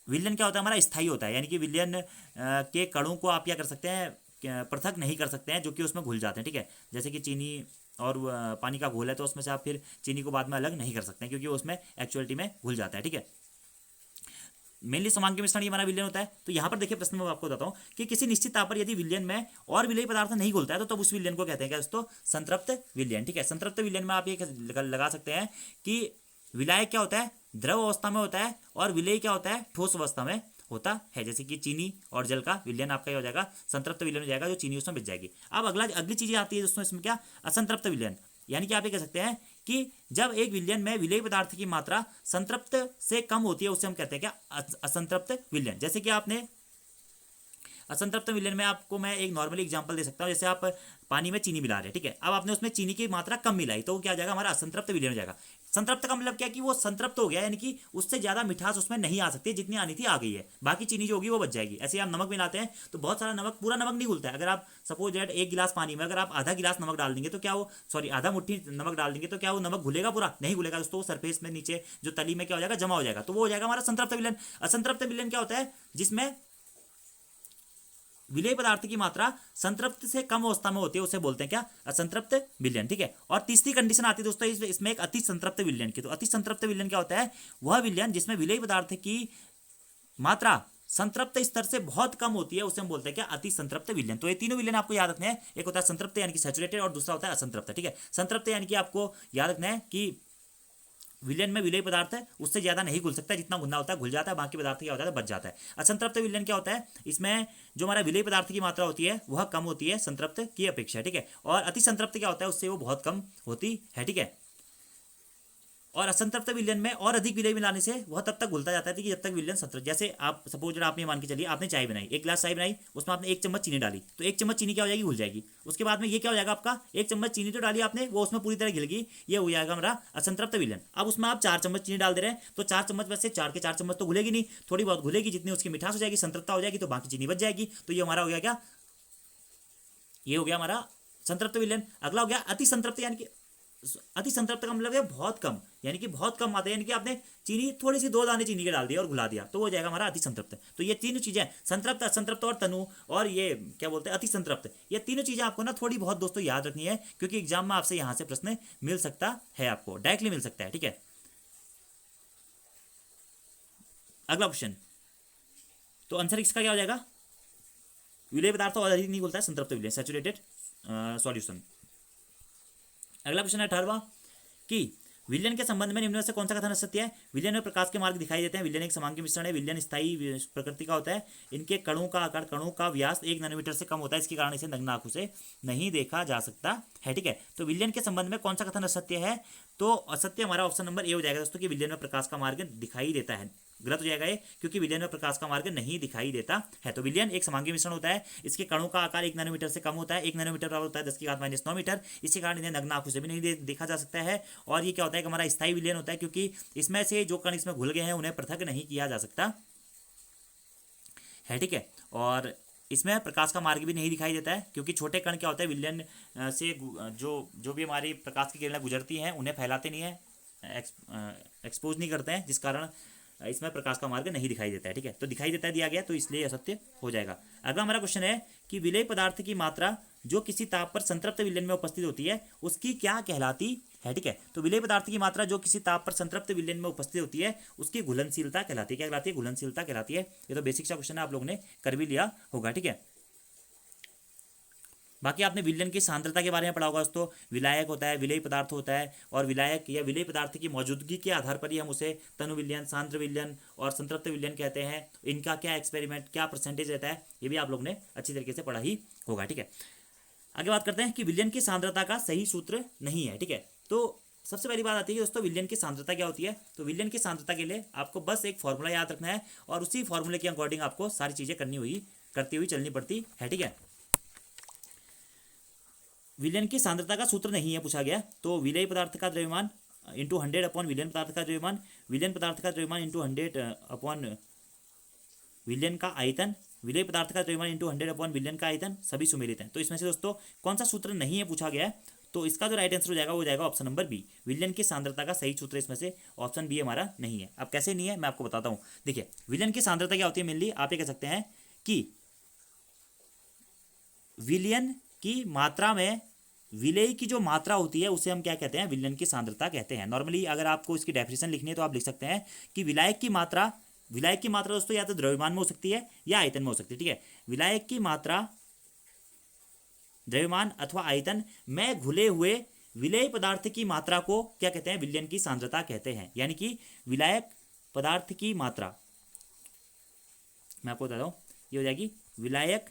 विलयन क्या होता है, हमारा स्थायी होता है, यानी कि विलयन के कणों को आप क्या कर सकते हैं, पृथक नहीं कर सकते हैं, जो कि उसमें घुल जाते हैं, ठीक है। जैसे कि चीनी और पानी का घोल है तो उसमें से आप फिर चीनी को बाद में अलग नहीं कर सकते हैं, क्योंकि उसमें एक्चुअलिटी में घुल जाता है, ठीक है। मेनली समांगी मिश्रण ये हमारा विलयन होता है। तो यहाँ पर देखिए प्रश्न में मैं आपको बताता हूँ कि किसी निश्चित ताप पर यदि विलयन में और विलेय पदार्थ नहीं घुलता है तो तब उस विलयन को कहते हैं क्या दोस्तों, संतृप्त विलयन, ठीक है। संतृप्त विलयन में आप ये लगा सकते हैं कि विलायक क्या होता है, द्रव अवस्था में होता है, और विलेय क्या होता है, ठोस अवस्था में होता है। जैसे कि चीनी और जल का विलयन आपका हो जाएगा, संतृप्त विलयन हो जाएगा, जो चीनी उसमें बच जाएगी। अब अगली चीज आती है दोस्तों इसमें, क्या, असंतृप्त विलयन। यानी कि आप ये कह सकते हैं कि जब एक विलयन में विलेय पदार्थ की मात्रा संतृप्त से कम होती है उसे हम कहते हैं क्या, असंतृप्त विलयन। जैसे कि आपने असंतृप्त विलयन में आपको मैं एक नॉर्मली एग्जांपल दे सकता हूं, जैसे आप पानी में चीनी मिला रहे हैं, ठीक है। अब आपने उसमें चीनी की मात्रा कम मिलाई तो वो क्या हो जाएगा, हमारा असंतृप्त विलयन हो जाएगा। संतृप्त का मतलब क्या, कि वो संतृप्त हो गया, यानी कि उससे ज्यादा मिठास उसमें नहीं आ सकती, जितनी आनी थी आ गई है, बाकी चीनी जो होगी वो बच जाएगी। ऐसे आप नमक मिलाते हैं तो बहुत सारा नमक, पूरा नमक नहीं घुलता है। अगर आप सपोज दैट एक गिलास पानी में अगर आप आधा गिलास नमक डाल देंगे तो क्या वो, सॉरी आधा मुट्ठी नमक डाल देंगे तो क्या वो नमक घुलेगा, पूरा नहीं घुलेगा दोस्तों। वो सरफेस में नीचे जो तली में क्या हो जाएगा, जमा हो जाएगा, तो वो हो जाएगा हमारा संतृप्त विलयन। असंतृप्त विलयन क्या होता है, जिसमें विलेय पदार्थ की मात्रा संतृप्त से कम अवस्था में होती है, उसे बोलते हैं क्या, असंतृप्त विलयन, ठीक है। और तीसरी कंडीशन आती है दोस्तों इसमें एक अति संतृप्त विलयन की। तो अति संतृप्त विलयन क्या होता है, वह विलयन जिसमें विलेय पदार्थ की मात्रा संतृप्त स्तर से बहुत कम होती है, उसे हम बोलते हैं क्या, अति संतृप्त विलयन। तो ये तीनों विलयन आपको याद रखने हैं, एक होता है संतृप्त यानी कि सैचुरेटेड, और दूसरा होता है असंतृप्त, ठीक है। संतृप्त यानी कि आपको याद रखना है कि विलयन में विलेय पदार्थ है उससे ज्यादा नहीं घुल सकता, जितना घुलना होता है घुल जाता है, बाकी पदार्थ क्या होता है, बच जाता है। असंतृप्त विलयन क्या होता है, इसमें जो हमारा विलेय पदार्थ की मात्रा होती है वह कम होती है संतृप्त की अपेक्षा, ठीक है। और अति संतृप्त क्या होता है, उससे वो बहुत कम होती है, ठीक है। और असंतृप्त विलयन में और अधिक विलेय मिलाने से वह तब तक घुलता जाता है कि जब तक विलयन संतृप्त। जैसे आप सपोज आपने मान के चलिए आपने चाय बनाई, एक गिलास चाय बनाई, उसमें आपने 1 चम्मच चीनी डाली, तो 1 चम्मच चीनी क्या हो जाएगी, घुल जाएगी। उसके बाद में ये क्या हो जाएगा आपका, 1 चम्मच चीनी तो डाली आपने, वो उसमें पूरी तरह घिल गई, ये हो जाएगा हमारा असंतृप्त विलयन। अब उसमें आप 4 चम्मच चीनी डाल दे रहे हैं तो 4 चम्मच में से 4 के 4 चम्मच तो घुलेगी नहीं, थोड़ी बहुत घुलेगी, जितनी उसकी मिठास हो जाएगी, संतृप्तता हो जाएगी, तो बाकी चीनी बच जाएगी। तो ये हमारा हो गया क्या, ये हो गया हमारा संतृप्त विलयन। अगला हो गया अति संतृप्त, यानी कि अति संतृप्त का मतलब है बहुत कम, यानी कि बहुत कम आता है, यानी कि आपने चीनी थोड़ी सी 2 दाने चीनी के डाल दिया और घुला दिया, तो हो जाएगा हमारा अति संतृप्त। तो ये तीनों चीजें, संतृप्त, असंतृप्त और तनु, और ये क्या बोलते हैं अति संतृप्त, ये तीनों चीजें आपको ना थोड़ी बहुत दोस्तों याद रखनी है, क्योंकि एग्जाम में आपसे यहां से प्रश्न मिल सकता है, आपको डायरेक्टली मिल सकता है, ठीक है। अगला क्वेश्चन, तो आंसर इसका क्या हो जाएगा, विलेय पदार्थ और अधिक नहीं घुलता है, संतृप्त विलयन, सैचुरेटेड सॉल्यूशन। अगला प्रश्न है 18वां, कि विलयन के संबंध में निम्न में से कौन सा कथन सत्य है। विलयन में प्रकाश के मार्ग दिखाई देते हैं, विलयन एक समांगी मिश्रण है, विलयन स्थायी प्रकृति का होता है, इनके कणों का आकार, कणों का व्यास 1 नैनोमीटर से कम होता है, इसके कारण इसे नग्न आंखों से नहीं देखा जा सकता है, ठीक है। तो विलयन के संबंध में कौन सा कथन असत्य है, तो असत्य हमारा ऑप्शन नंबर ए हो जाएगा दोस्तों, कि विलयन में प्रकाश का मार्ग दिखाई देता है। गलत हो जाएगा ये, क्योंकि विलयन में प्रकाश का मार्ग नहीं दिखाई देता है। तो विलयन एक समांगी मिश्रण होता है, इसके कणों का आकार 1 नैनोमीटर से कम होता है, 1 नैनोमीटर बराबर होता है 10⁻⁹ मीटर, इसी कारण इन्हें नग्न आंखों से भी नहीं देखा जा सकता है। और ये क्या होता है कि हमारा स्थायी विलयन होता है, क्योंकि इसमें से जो कण इसमें घुल गए हैं उन्हें पृथक नहीं किया जा सकता है, ठीक है। और इसमें प्रकाश का मार्ग भी नहीं दिखाई देता है, क्योंकि छोटे कण क्या होता है, विलयन से जो भी हमारी प्रकाश की किरणें गुजरती हैं उन्हें फैलाते नहीं है, एक्सपोज नहीं करते हैं, जिस कारण इसमें प्रकाश का मार्ग नहीं दिखाई देता है, ठीक है। तो दिखाई देता है दिया गया, तो इसलिए असत्य हो जाएगा। अगला हमारा क्वेश्चन है कि विलेय पदार्थ की मात्रा जो किसी ताप पर संतृप्त विलयन में उपस्थित होती है उसकी क्या कहलाती है, ठीक है। तो विलेय पदार्थ की मात्रा जो किसी ताप पर संतृप्त विलयन में उपस्थित होती है उसकी घुलनशीलता कहलाती है। क्या कहलाती है, घुलनशीलता कहलाती है। ये तो बेसिक सा क्वेश्चन है, आप लोगों ने कर भी लिया होगा, ठीक है। बाकी आपने विलयन की सांद्रता के बारे में पढ़ा होगा दोस्तों, विलायक होता है, विलेय पदार्थ होता है, और विलायक या विलेय पदार्थ की मौजूदगी के आधार पर ही हम उसे तनु विलयन, सांद्र विलयन और संतृप्त विलयन कहते हैं। इनका क्या एक्सपेरिमेंट, क्या परसेंटेज रहता है, ये भी आप लोग ने अच्छी तरीके से पढ़ा ही होगा। ठीक है, आगे बात करते हैं कि विलयन की सांद्रता का सही सूत्र नहीं है। ठीक है, तो सबसे पहली बात आती है कि दोस्तों विलयन की सांद्रता क्या होती है। तो विलयन की सांद्रता के लिए आपको बस एक फॉर्मूला याद रखना है और उसी फॉर्मूले के अकॉर्डिंग आपको सारी चीजें करती हुई चलनी पड़ती है। ठीक है, विलयन की सांद्रता का सूत्र नहीं है पूछा गया, तो विलेय पदार्थ का द्रव्यमान इंटू 100 अपॉन विलयन पदार्थ का द्रव्यमान, विलयन पदार्थ का द्रव्यमान इंटू 100 अपॉन विलयन का आयतन, विलेय पदार्थ का द्रव्यमान इंटू 100 अपॉन विलयन का आयतन, सभी सुमेलित हैं। तो इसमें से दोस्तों कौन सा सूत्र नहीं है पूछा गया है, तो इसका जो राइट आंसर हो जाएगा वो जाएगा ऑप्शन नंबर बी। विलयन की सांद्रता का सही सूत्र इसमें से ऑप्शन बी हमारा नहीं है। अब कैसे नहीं है मैं आपको बताता हूं। देखिए, विलयन की सांद्रता क्या होती है, मेनली आप ये कह सकते हैं कि विलयन की मात्रा में विलेय की जो मात्रा होती है उसे हम क्या कहते हैं, विलयन की सांद्रता कहते हैं। नॉर्मली अगर आपको इसकी डेफिनेशन लिखनी है तो आप लिख सकते हैं कि विलायक की मात्रा दोस्तों या तो द्रव्यमान में हो सकती है या आयतन में हो सकती है। ठीक है, विलायक की मात्रा द्रव्यमान अथवा आयतन में घुले हुए विलेय पदार्थ की मात्रा को क्या कहते हैं, विलयन की सांद्रता कहते हैं। यानी कि विलायक पदार्थ की मात्रा, मैं आपको बताता हूं, ये हो जाएगी विलायक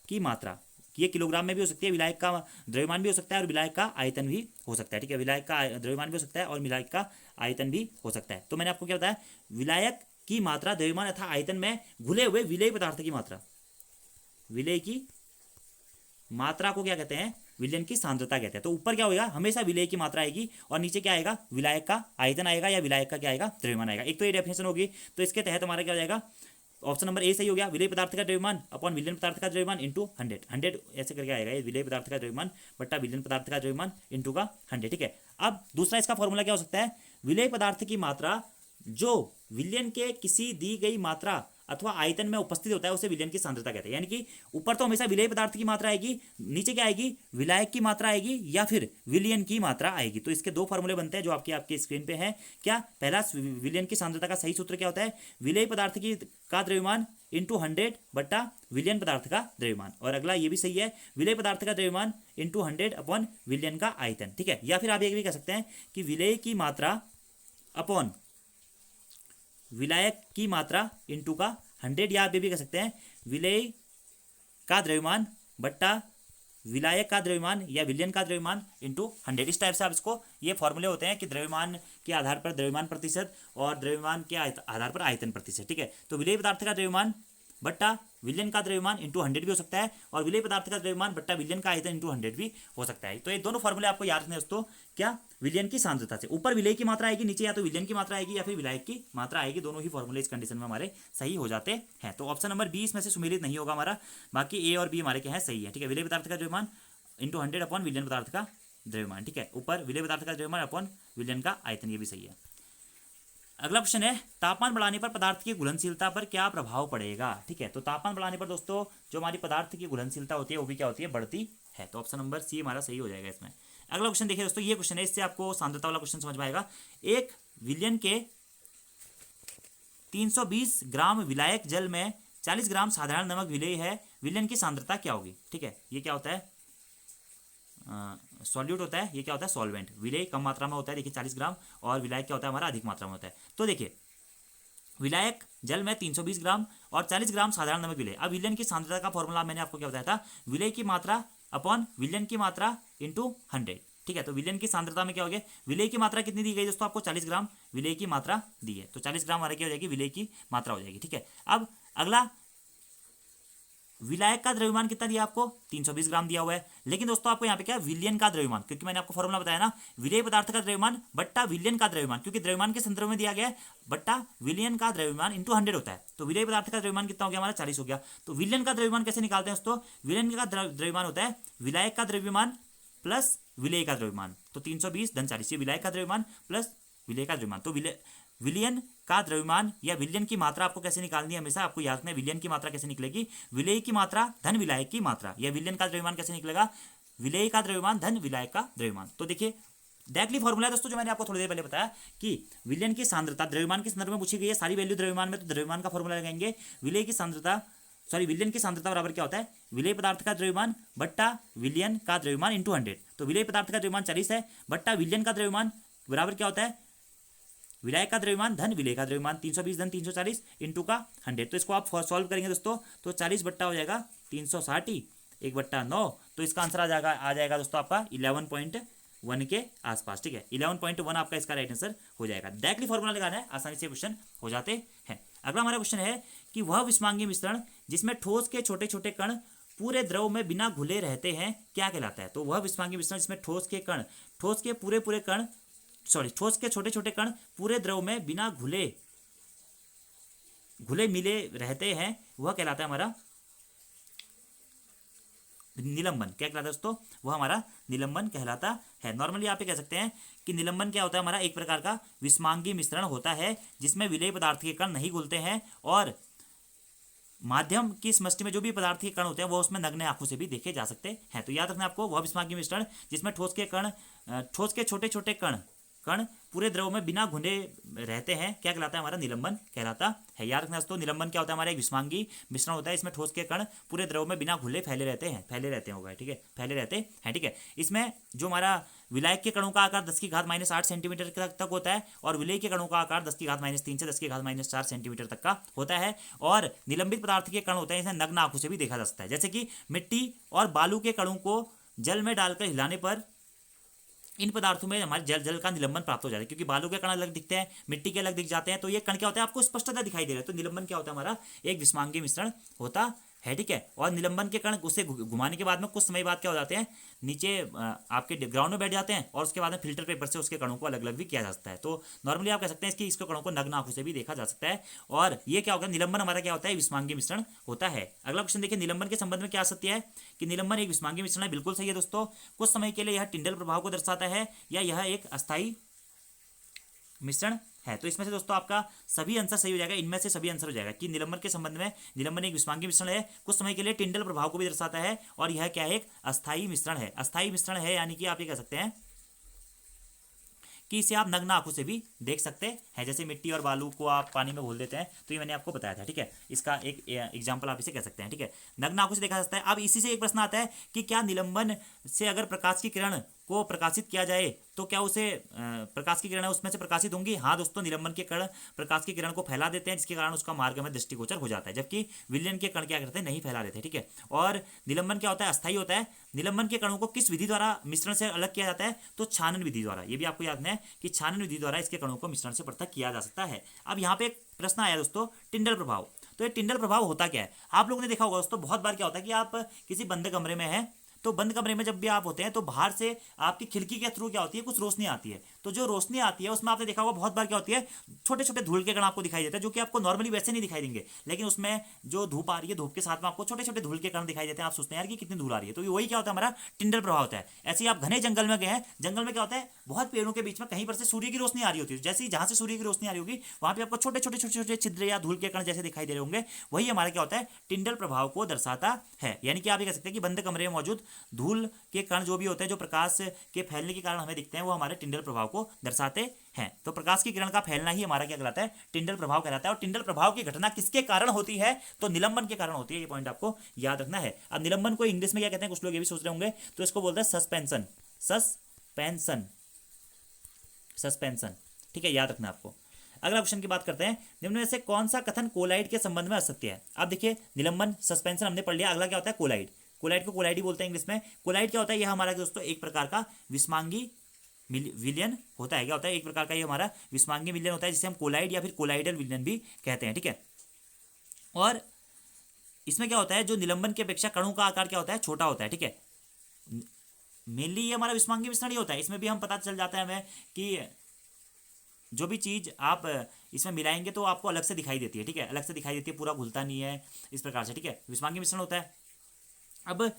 की मात्रा। ये किलोग्राम में भी हो सकती है, विलायक का द्रव्यमान भी हो सकता है और विलायक का आयतन भी हो सकता है। ठीक है, विलायक का द्रव्यमान भी हो सकता है और विलायक का आयतन भी हो सकता है। तो मैंने आपको क्या बताया, विलायक की मात्रा द्रव्यमान तथा आयतन में घुले हुए विलेय पदार्थ की मात्रा, विलेय की मात्रा को क्या कहते हैं, विलयन की सांद्रता कहते हैं। तो ऊपर क्या होगा, हमेशा विलेय की मात्रा आएगी और नीचे क्या आएगा, विलायक का आयतन आएगा या विलायक का क्या आएगा, द्रव्यमान आएगा। एक तो ये डेफिनेशन होगी, तो इसके तहत हमारा क्या हो जाएगा, ऑप्शन नंबर ए सही हो गया, विलेय पदार्थ का द्रव्यमान अपॉन विलयन पदार्थ का द्रव्यमान इंटू 100 ऐसे करके आएगा, ये विलेय पदार्थ का द्रव्यमान बट्टा विलयन पदार्थ का द्रव्यमान इंटू का 100। ठीक है, अब दूसरा इसका फॉर्मूला क्या हो सकता है, विलेय पदार्थ की मात्रा जो विलयन के किसी दी गई मात्रा अथवा आयतन में उपस्थित होता है उसे विलयन की सांद्रता कहते हैं। यानी कि ऊपर तो हमेशा विलेय पदार्थ की मात्रा आएगी, नीचे क्या आएगी, विलायक की मात्रा आएगी या फिर विलयन की मात्रा आएगी। तो इसके दो फॉर्मूले बनते हैं जो आपकी स्क्रीन पे है। क्या, पहला विलयन की सांद्रता का सही सूत्र क्या होता है, विलेय पदार्थ का द्रव्यमान इंटू 100 बट्टा विलयन पदार्थ का द्रव्यमान, और अगला ये भी सही है, विलेय पदार्थ का द्रव्यमान इंटू 100 अपॉन विलयन का आयतन। ठीक है, या फिर आप ये भी कह सकते हैं कि विलेय की मात्रा अपॉन विलायक की मात्रा इंटू का 100, या आप ये भी कह सकते हैं विलेय का द्रव्यमान बट्टा विलायक का द्रव्यमान या विलयन का द्रव्यमान इंटू 100। इस टाइप से आप इसको, ये फॉर्मूले होते हैं कि द्रव्यमान के आधार पर द्रव्यमान प्रतिशत और द्रव्यमान के आधार पर आयतन प्रतिशत। ठीक है, तो विलेय पदार्थ का द्रव्यमान बट्टा विलयन का द्रव्यमान इंटू 100 भी हो सकता है और विलेय पदार्थ का द्रव्यमान बट्टा विलयन का आयतन इंटू 100 भी हो सकता है। तो ये दोनों फॉर्मूले आपको याद रखने दोस्तों, क्या, विलयन की सांद्रता से ऊपर विलेय की मात्रा आएगी, नीचे या तो विलयन की मात्रा आएगी या फिर विलायक की मात्रा आएगी। दोनों ही फॉर्मूले इस कंडीशन में हमारे सही हो जाते हैं। तो ऑप्शन नंबर बी इसमें से सुमेलित नहीं होगा हमारा, बाकी ए और बी हमारे क्या है, सही है। ठीक है, विलेय पदार्थ का द्रव्यमान इंटू 100 अपॉन विलयन पदार्थ का द्रव्यमान। ठीक है, ऊपर विलेय पदार्थ का द्रव्यमान अपॉन विलयन का आयतन, ये भी सही है। अगला क्वेश्चन है, तापमान बढ़ाने पर पदार्थ की घुलनशीलता पर क्या प्रभाव पड़ेगा। ठीक है, तो तापमान बढ़ाने पर दोस्तों जो हमारी पदार्थ की घुलनशीलता होती है वो भी क्या होती है, बढ़ती है। तो ऑप्शन नंबर सी हमारा सही हो जाएगा इसमें। अगला क्वेश्चन देखिए दोस्तों, ये क्वेश्चन है, इससे आपको सांद्रता वाला क्वेश्चन समझ में आएगा। एक विलयन के 320 ग्राम विलायक जल में 40 ग्राम साधारण नमक विलेय है, विलयन की सांद्रता क्या होगी। ठीक है, ये क्या होता है, सॉल्यूट होता है, ये क्या होता है, सॉल्वेंट। विलेय कम मात्रा में होता है, देखिए 40 ग्राम, और विलायक क्या होता है हमारा, अधिक मात्रा में होता है। तो देखिए, विलायक जल में 320 ग्राम और 40 ग्राम साधारण नमक विलेय। अब विलयन की सांद्रता का फॉर्मूला मैंने आपको क्या बताया था, विलेय की मात्रा अपॉन विलयन की मात्रा इंटू 100। ठीक है, तो विलयन की सांद्रता में क्या हो गया, विलेय की मात्रा कितनी दी गई दोस्तों आपको, 40 ग्राम विलेय की मात्रा दी है, तो 40 ग्राम हमारे क्या हो जाएगी, विलेय की मात्रा हो जाएगी। ठीक है, अब अगला, विलायक का द्रव्यमान कितना दिया आपको, 320 ग्राम दिया हुआ है, लेकिन दोस्तों आपको यहाँ पे क्या है, विलयन का द्रव्यमान, क्योंकि मैंने आपको फॉर्मूला बताया ना, विलेय पदार्थ का द्रव्यमान बट्टा विलयन का द्रव्यमान, क्योंकि द्रव्यमान के संदर्भ में दिया गया है, बट्टा विलयन का द्रव्यमान इंटू 100 होता है। तो विलेय पदार्थ का द्रव्यमान कितना हो गया हमारा, 40 हो गया। तो विलयन का द्रव्यमान कैसे निकालते हैं दोस्तों, विलयन का द्रव्यमान होता है विलायक का द्रव्यमान प्लस विलेय का द्रव्यमान, तो 320 धन 40, विलायक का द्रव्यमान प्लस विलेय का द्रव्यमान। तो विलयन का द्रव्यमान या विलयन की मात्रा आपको कैसे निकालनी है, हमेशा आपको याद रखना है, विलयन की मात्रा कैसे निकलेगी, विलेय की मात्रा धन विलायक की मात्रा, या विलयन का द्रव्यमान कैसे निकलेगा, विलेय का द्रव्यमान धन विलायक का द्रव्यमान। तो देखिए डायरेक्टली फॉर्मूला है दोस्तों, जो मैंने आपको थोड़ी देर पहले बताया कि विलयन की सांद्रता द्रव्यमान के संदर्भ में पूछी गई है, सारी वैल्यू द्रव्यमान में, तो द्रव्यमान का फॉर्मूला लगाएंगे, विलेय की सांद्रता सॉरी विलयन की सांद्रता बराबर क्या होता है, विलेय पदार्थ का द्रव्यमान बट्टा विलयन का द्रव्यमान इंटू 100। तो विलेय पदार्थ का द्रव्यमान 40 है बट्टा विलयन का द्रव्यमान बराबर क्या होता है, विलायक का द्रव्यमान धन विलेय का द्रव्यमान 320 धन 340 इंटू का 100। तो इसको आप सॉल्व करेंगे दोस्तों तो 40 बट्टा हो जाएगा 360 ही 1/9। तो इसका आंसर आ जाएगा दोस्तों आपका 11.1 के आसपास। ठीक है, 11.1 आपका इसका राइट आंसर हो जाएगा। डायरेक्टली फॉर्मूला लगाना है, आसानी से क्वेश्चन हो जाते हैं। अगला हमारा क्वेश्चन है कि वह विस्मांगी मिश्रण जिसमें ठोस के छोटे छोटे कण पूरे द्रव में बिना घुले रहते हैं क्या कहलाता है। तो वह विस्मांगी मिश्रण जिसमें ठोस के छोटे छोटे कण पूरे द्रव में बिना घुले मिले रहते हैं वह कहलाता है हमारा निलंबन। क्या कहलाता है दोस्तों, वह हमारा निलंबन कहलाता है। नॉर्मली आप ये कह सकते हैं कि निलंबन क्या होता है, हमारा एक प्रकार का विस्मांगी मिश्रण होता है जिसमें विलेय पदार्थ के कण नहीं घुलते हैं और माध्यम की समष्टि में जो भी पदार्थ के कण होते हैं वो उसमें नग्न आंखों से भी देखे जा सकते हैं। तो याद रखना आपको, वह विस्मांगी मिश्रण जिसमें ठोस के छोटे छोटे कण पूरे द्रव में बिना घुले रहते हैं क्या कहलाता है, हमारा निलंबन कहलाता है। याद रखना दोस्तों, निलंबन क्या होता है, हमारा एक विस्मांगी मिश्रण होता है इसमें ठोस के कण पूरे द्रव में बिना घुले फैले रहते हैं ठीक है, फैले रहते हैं। ठीक है, इसमें जो हमारा विलायक के कणों का आकार 10⁻⁸ सेंटीमीटर तक होता है और विलेय के कणों का आकार 10⁻³ से 10⁻⁴ सेंटीमीटर तक का होता है। और निलंबित पदार्थ के कण होते हैं इसे नग्न आंखों से भी देखा जा सकता है। जैसे कि मिट्टी और बालू के कणों को जल में डालकर हिलाने पर इन पदार्थों में हमारे जल का निलंबन प्राप्त हो जाता है, क्योंकि बालू के कण अलग दिखते हैं, मिट्टी के अलग दिख जाते हैं, तो ये कण क्या होता है आपको स्पष्टता दिखाई दे रहा है। तो निलंबन क्या होता है, हमारा एक विस्मांगी मिश्रण होता है। ठीक है, और निलंबन के कण उसे घुमाने के बाद में कुछ समय बाद क्या हो जाते हैं, नीचे आपके ग्राउंड में बैठ जाते हैं और उसके बाद में फिल्टर पेपर से उसके कणों को अलग अलग भी किया जा सकता है। तो नॉर्मली आप कह सकते हैं कि इसके कणों को नग्न आंखों से भी देखा जा सकता है। और ये क्या होगा, निलंबन हमारा क्या होता है, विस्मांगी मिश्रण होता है। अगला क्वेश्चन देखिए, निलंबन के संबंध में क्या सत्य है कि निलंबन एक विस्मांगी मिश्रण है। बिल्कुल सही है दोस्तों, कुछ समय के लिए यह टिंडल प्रभाव को दर्शाता है या यह एक अस्थायी मिश्रण है। तो इसमें से दोस्तों आपका सभी आंसर सही हो जाएगा, इनमें से सभी आंसर हो जाएगा कि निलंबन के संबंध में निलंबन एक विस्मांगी मिश्रण है, कुछ समय के लिए टिंडल प्रभाव को भी दर्शाता है और यह क्या है, एक अस्थायी मिश्रण है। अस्थायी मिश्रण है यानी कि आप ये कह सकते हैं कि इसे आप नग्न आंखों से भी देख सकते हैं। जैसे मिट्टी और बालू को आप पानी में घोल देते हैं, तो ये मैंने आपको बताया था। ठीक है, इसका एक एग्जांपल आप इसे कह सकते हैं। ठीक है, नग्न आंखों से देखा जा सकता है। अब इसी से एक प्रश्न आता है कि क्या निलंबन से अगर प्रकाश की किरण को प्रकाशित किया जाए तो क्या उसे प्रकाश की किरण उसमें से प्रकाशित होंगी। हाँ दोस्तों, निलंबन के कण प्रकाश की किरण को फैला देते हैं जिसके कारण उसका मार्ग में दृष्टिगोचर हो जाता है, जबकि विलयन के कण क्या करते हैं, नहीं फैला देते। ठीक है, और निलंबन क्या होता है, अस्थायी होता है। निलंबन के कणों को किस विधि द्वारा मिश्रण से अलग किया जाता है, तो छानन विधि द्वारा। ये भी आपको याद है कि छानन विधि द्वारा इसके कणों को मिश्रण से पृथक किया जा सकता है। अब यहाँ पे एक प्रश्न आया दोस्तों, टिंडल प्रभाव। तो ये टिंडल प्रभाव होता क्या है, आप लोगों ने देखा होगा दोस्तों, बहुत बार क्या होता है कि आप किसी बंद कमरे में हैं, तो बंद कमरे में जब भी आप होते हैं तो बाहर से आपकी खिड़की के थ्रू क्या होती है, कुछ रोशनी आती है। तो जो रोशनी आती है उसमें आपने देखा होगा बहुत बार क्या होती है, छोटे छोटे धूल के कण आपको दिखाई देते हैं, जो कि आपको नॉर्मली वैसे नहीं दिखाई देंगे, लेकिन उसमें जो धूप आ रही है, धूप के साथ में आपको छोटे छोटे धूल के कण दिखाई देते हैं। आप सोचते हैं यार कि कितनी धूल आ रही है, तो वही क्या होता है, हमारा टिंडल प्रभाव होता है। ऐसे ही आप घने जंगल में गए हैं, जंगल में क्या होता है, बहुत पेड़ों के बीच में कहीं पर से सूर्य की रोशनी आ रही होती है। जैसे ही जहां से सूर्य की रोशनी आ रही होगी वहां पर आपको छोटे छोटे छोटे छोटे छिद्र या धूल के कण जैसे दिखाई दे रहे होंगे, वही हमारा क्या होता है, टिंडल प्रभाव को दर्शाता है। यानी कि आप ये कह सकते हैं कि बंद कमरे में मौजूद धूल के कण जो भी होते हैं, जो प्रकाश के फैलने के कारण हमें दिखते हैं, वो हमारे टिंडल प्रभाव को दर्शाते हैं। तो प्रकाश की किरण का फैलना ही हमारा क्या कहलाता है, टिंडल प्रभाव कहलाता है। और टिंडल प्रभाव की घटना किसके कारण होती है, तो निलंबन के कारण होती है। ये पॉइंट आपको याद रखना है। अब निलंबन को इंग्लिश में क्या कहते हैं, कुछ लोग ये भी सोच रहे होंगे, तो इसको बोलते हैं सस्पेंशन। सस्पेंशन ठीक है, याद रखना आपको। अगला क्वेश्चन की बात करते हैं, निम्न में से कौन सा कथन कोलाइड के संबंध में असत्य है। अब देखिए, निलंबन सस्पेंशन हमने पढ़ लिया, अगला क्या होता है, कोलाइड। कोलाइड को कोलाइड ही बोलते हैं इंग्लिश में। कोलाइड क्या होता है, यह हमारा दोस्तों एक प्रकार का विस्मांगी विलयन होता है। क्या होता है, एक प्रकार का ये हमारा विस्मांगी विलयन होता है, जिसे हम कोलाइड या फिर कोलाइडल विलयन भी कहते हैं। ठीक है, और इसमें क्या होता है, जो निलंबन की अपेक्षा कणों का आकार क्या होता है, छोटा होता है। ठीक है, मेनली ये हमारा विस्मांगी मिश्रण ही होता है। इसमें भी हम पता चल जाता है हमें कि जो भी चीज़ आप इसमें मिलाएंगे तो आपको अलग से दिखाई देती है। ठीक है, अलग से दिखाई देती है, पूरा घुलता नहीं है, इस प्रकार से। ठीक है, विस्मांगी मिश्रण होता है। अब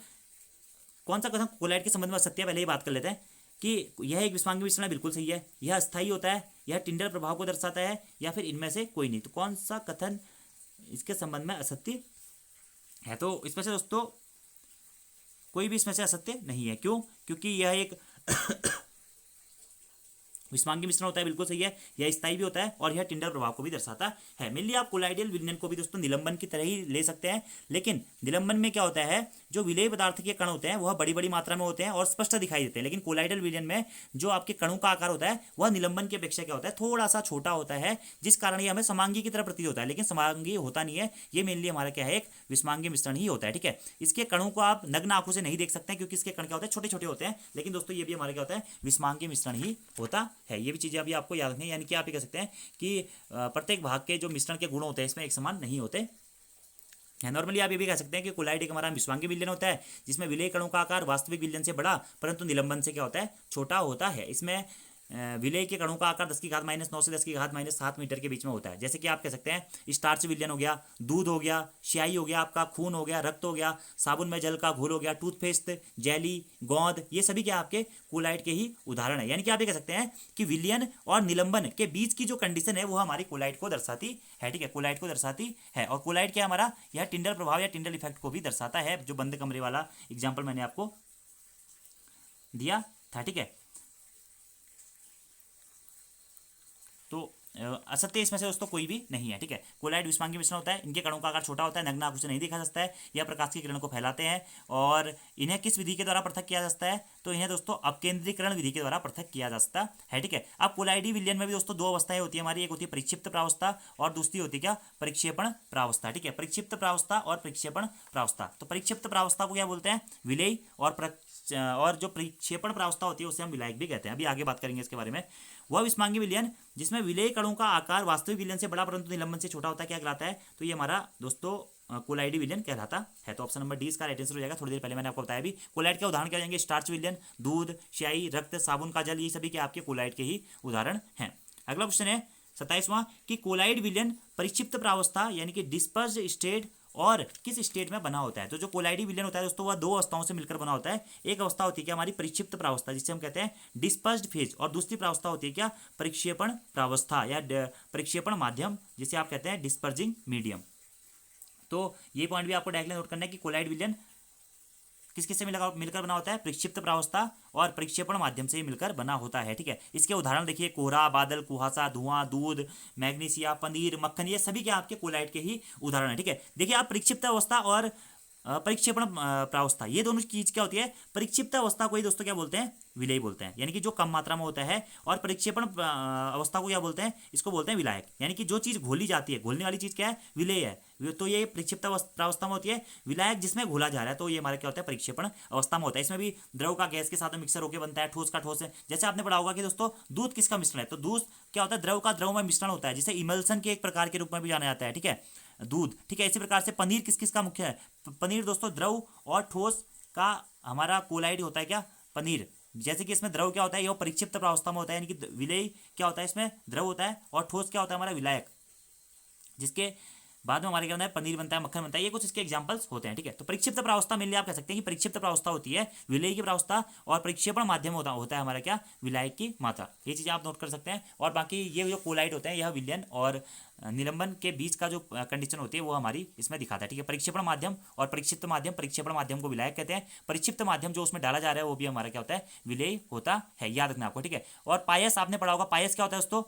कौन सा कथन कोलाइड के संबंध में सत्य है, पहले ही बात कर लेते हैं कि यह एक विस्मांगी मिश्रण है, बिल्कुल सही है। यह अस्थायी होता है, यह टिंडल प्रभाव को दर्शाता है, या फिर इनमें से कोई नहीं। तो कौन सा कथन इसके संबंध में असत्य है, तो इसमें से दोस्तों कोई भी इसमें से असत्य नहीं है। क्यों, क्योंकि यह एक विस्मांगी मिश्रण होता है, बिल्कुल सही है। यह स्थायी भी होता है और यह टिंडल प्रभाव को भी दर्शाता है। मेनली आप कोलाइडल विलयन को भी दोस्तों निलंबन की तरह ही ले सकते हैं, लेकिन निलंबन में क्या होता है, जो विलेय पदार्थ के कण होते हैं वह बड़ी बड़ी मात्रा में होते हैं और स्पष्ट दिखाई देते हैं, लेकिन कोलाइडल विलयन में जो आपके कणों का आकार होता है वह निलंबन की अपेक्षा क्या होता है, थोड़ा सा छोटा होता है, जिस कारण ये हमें समांगी की तरह प्रतीत होता है, लेकिन समांगी होता नहीं है। ये मेनली हमारा क्या है, एक विस्मांगी मिश्रण ही होता है। ठीक है, इसके कणों को आप नग्न आंखों से नहीं देख सकते हैं क्योंकि इसके कण क्या होते हैं, छोटे छोटे होते हैं, लेकिन दोस्तों ये भी हमारा क्या होता है, विस्मांगी मिश्रण ही होता है। ये भी चीजें अभी आपको याद रखनी है, यानी कि आप ये कह सकते हैं कि प्रत्येक भाग के जो मिश्रण के गुण होते हैं इसमें एक समान नहीं होते। नॉर्मली आप ये भी कह सकते हैं कि कोलाइड एक हमारा विस्मांगी विलयन होता है जिसमें विलेय कणों का आकार वास्तविक विलयन से बड़ा परंतु निलंबन से क्या होता है, छोटा होता है। इसमें विलेय के कणों का आकार 10⁻⁻9 से 10⁻⁷ मीटर के बीच में होता है। जैसे कि आप कह सकते हैं स्टार्च विलयन हो गया, दूध हो गया, स्याही हो गया, आपका खून हो गया, रक्त हो गया, साबुन में जल का घोल हो गया, टूथपेस्ट, जेली, गोंद, ये सभी क्या आपके कोलाइड के ही उदाहरण है। यानी कि आप ये कह सकते हैं कि विलयन और निलंबन के बीच की जो कंडीशन है वो हमारी कोलाइड को दर्शाती है। ठीक है, कोलाइड को दर्शाती है। और कोलाइड क्या हमारा, यह टिंडल प्रभाव या टिंडल इफेक्ट को भी दर्शाता है, जो बंद कमरे वाला एग्जाम्पल मैंने आपको दिया था। ठीक है, तो असत्य इसमें से दोस्तों कोई भी नहीं है। ठीक है, कोलाइड विस्मांगी मिश्रण होता है, इनके कणों का आकार छोटा होता है, नग्न आंखों से नहीं देखा जा सकता है, यह प्रकाश की किरण को फैलाते हैं। और इन्हें किस विधि के द्वारा पृथक किया जा सकता है, तो इन्हें दोस्तों अपकेंद्रीकरण विधि के द्वारा पृथक किया जा सकता है। ठीक है, अब कोलाइडी विलयन में भी दोस्तों दो अवस्थाएं होती है हमारी, एक होती है परिक्षिप्त प्रावस्था और दूसरी होती है क्या, परिक्षेपण प्रावस्था। ठीक है, परिक्षिप्त प्रावस्था और परिक्षेपण प्रावस्था। तो परिक्षिप्त प्रावस्था को क्या बोलते हैं, विलेय, और जो परिक्षेपण प्रावस्था होती है उसे हम विलायक भी कहते हैं। अभी आगे बात करेंगे इसके बारे में। वह विस्मांगी विलयन जिसमें विलेय कणों का आकार वास्तविक विलयन से बड़ा परंतु निलंबन से छोटा होता है, क्या कहलाता है, तो ये हमारा दोस्तों कोलाइडी विलयन कहलाता है। तो ऑप्शन नंबर डी इसका राइट आंसर हो जाएगा। थोड़ी देर पहले मैंने आपको बताया भी, कोलाइड के उदाहरण क्या जाएंगे, स्टार्च विलयन, दूध, स्याही, रक्त, साबुन का जल, ये सभी के आपके कोलाइड के ही उदाहरण हैं। अगला क्वेश्चन है 27वां कि कोलाइड विलयन परिक्षिप्त प्रावस्था यानी कि डिस्पर्स्ड स्टेट और किस स्टेट में बना होता है। तो जो कोलाइडी विलयन होता है दोस्तों वह दो अवस्थाओं से मिलकर बना होता है। एक अवस्था होती है क्या हमारी परिक्षिप्त प्रावस्था जिसे हम कहते हैं डिस्पर्स्ड फेज, और दूसरी प्रावस्था होती है क्या, परिक्षेपण प्रावस्था या परिक्षेपण माध्यम जिसे आप कहते हैं डिस्पर्जिंग मीडियम। तो ये पॉइंट भी आपको डायरेक्टली नोट करना है कि कोलाइड विलयन किस किस से मिलकर बना होता है, परिक्षिप्त प्रावस्था और परिक्षेपण माध्यम से मिलकर बना होता है। ठीक है, इसके उदाहरण देखिए, कोहरा, बादल, कुहासा, धुआं, दूध, मैग्नीशिया, पनीर, मक्खन, ये सभी क्या आपके कोलाइड के ही उदाहरण है। ठीक है, देखिए आप परिक्षिप्त अवस्था और परिक्षेपण प्रावस्था ये दोनों चीज क्या होती है, परिक्षिप्त अवस्था को ही दोस्तों क्या बोलते हैं, विलेय बोलते हैं, यानी कि जो कम मात्रा में होता है। और परिक्षेपण अवस्था को क्या बोलते हैं, इसको बोलते हैं विलायक, यानी कि जो चीज घोली जाती है, घोलने वाली चीज क्या है, विलेय है। तो ये परिक्षिप्त प्रावस्था में होती है। विलायक जिसमें घोला जा रहा है तो ये हमारा क्या होता है, परिक्षेपण अवस्था में होता है। इसमें भी द्रव का गैस के साथ में मिक्सर होकर बनता है, ठोस का ठोस है। जैसे आपने पढ़ा होगा कि दोस्तों दूध किसका मिश्रण है, तो दूध क्या होता है, द्रव का द्रव में मिश्रण होता है, जिसे इमल्सन के एक प्रकार के रूप में भी जाना जाता है। ठीक है, दूध। ठीक है, इसी प्रकार से पनीर किस किस का मुख्य है, पनीर दोस्तों द्रव और ठोस का हमारा कोलाइड होता है क्या, पनीर। जैसे कि इसमें द्रव क्या होता है, यह परिक्षिप्त प्रावस्था में होता है, यानी कि विलेय क्या होता है, इसमें द्रव होता है, और ठोस क्या होता है हमारा विलायक, जिसके बाद में हमारे क्या होता है, पनीर बनता है, मक्खन बनता है। ये कुछ इसके एग्जांपल्स होते हैं। ठीक है, तो परिक्षिप्त प्रावस्था में आप कह सकते हैं कि परिक्षिप्त प्रावस्था होती है विलेय की प्रावस्था, और परिक्षेपण माध्यम होता है हमारा क्या, विलायक की मात्रा। ये चीजें आप नोट कर सकते हैं। और बाकी ये जो कोलाइड होते हैं यह विलयन और निलंबन के बीच का जो कंडीशन होती है वो हमारी इसमें दिखाता है। ठीक है, परीक्षेपण माध्यम और परिक्षिप्त माध्यम, परीक्षेपण माध्यम को विलायक कहते हैं, परिक्षिप्त माध्यम जो उसमें डाला जा रहा है वो भी हमारा क्या होता है, विलेय होता है। याद रखना आपको। ठीक है, और पायस आपने पढ़ा होगा, पायस क्या होता है दोस्तों,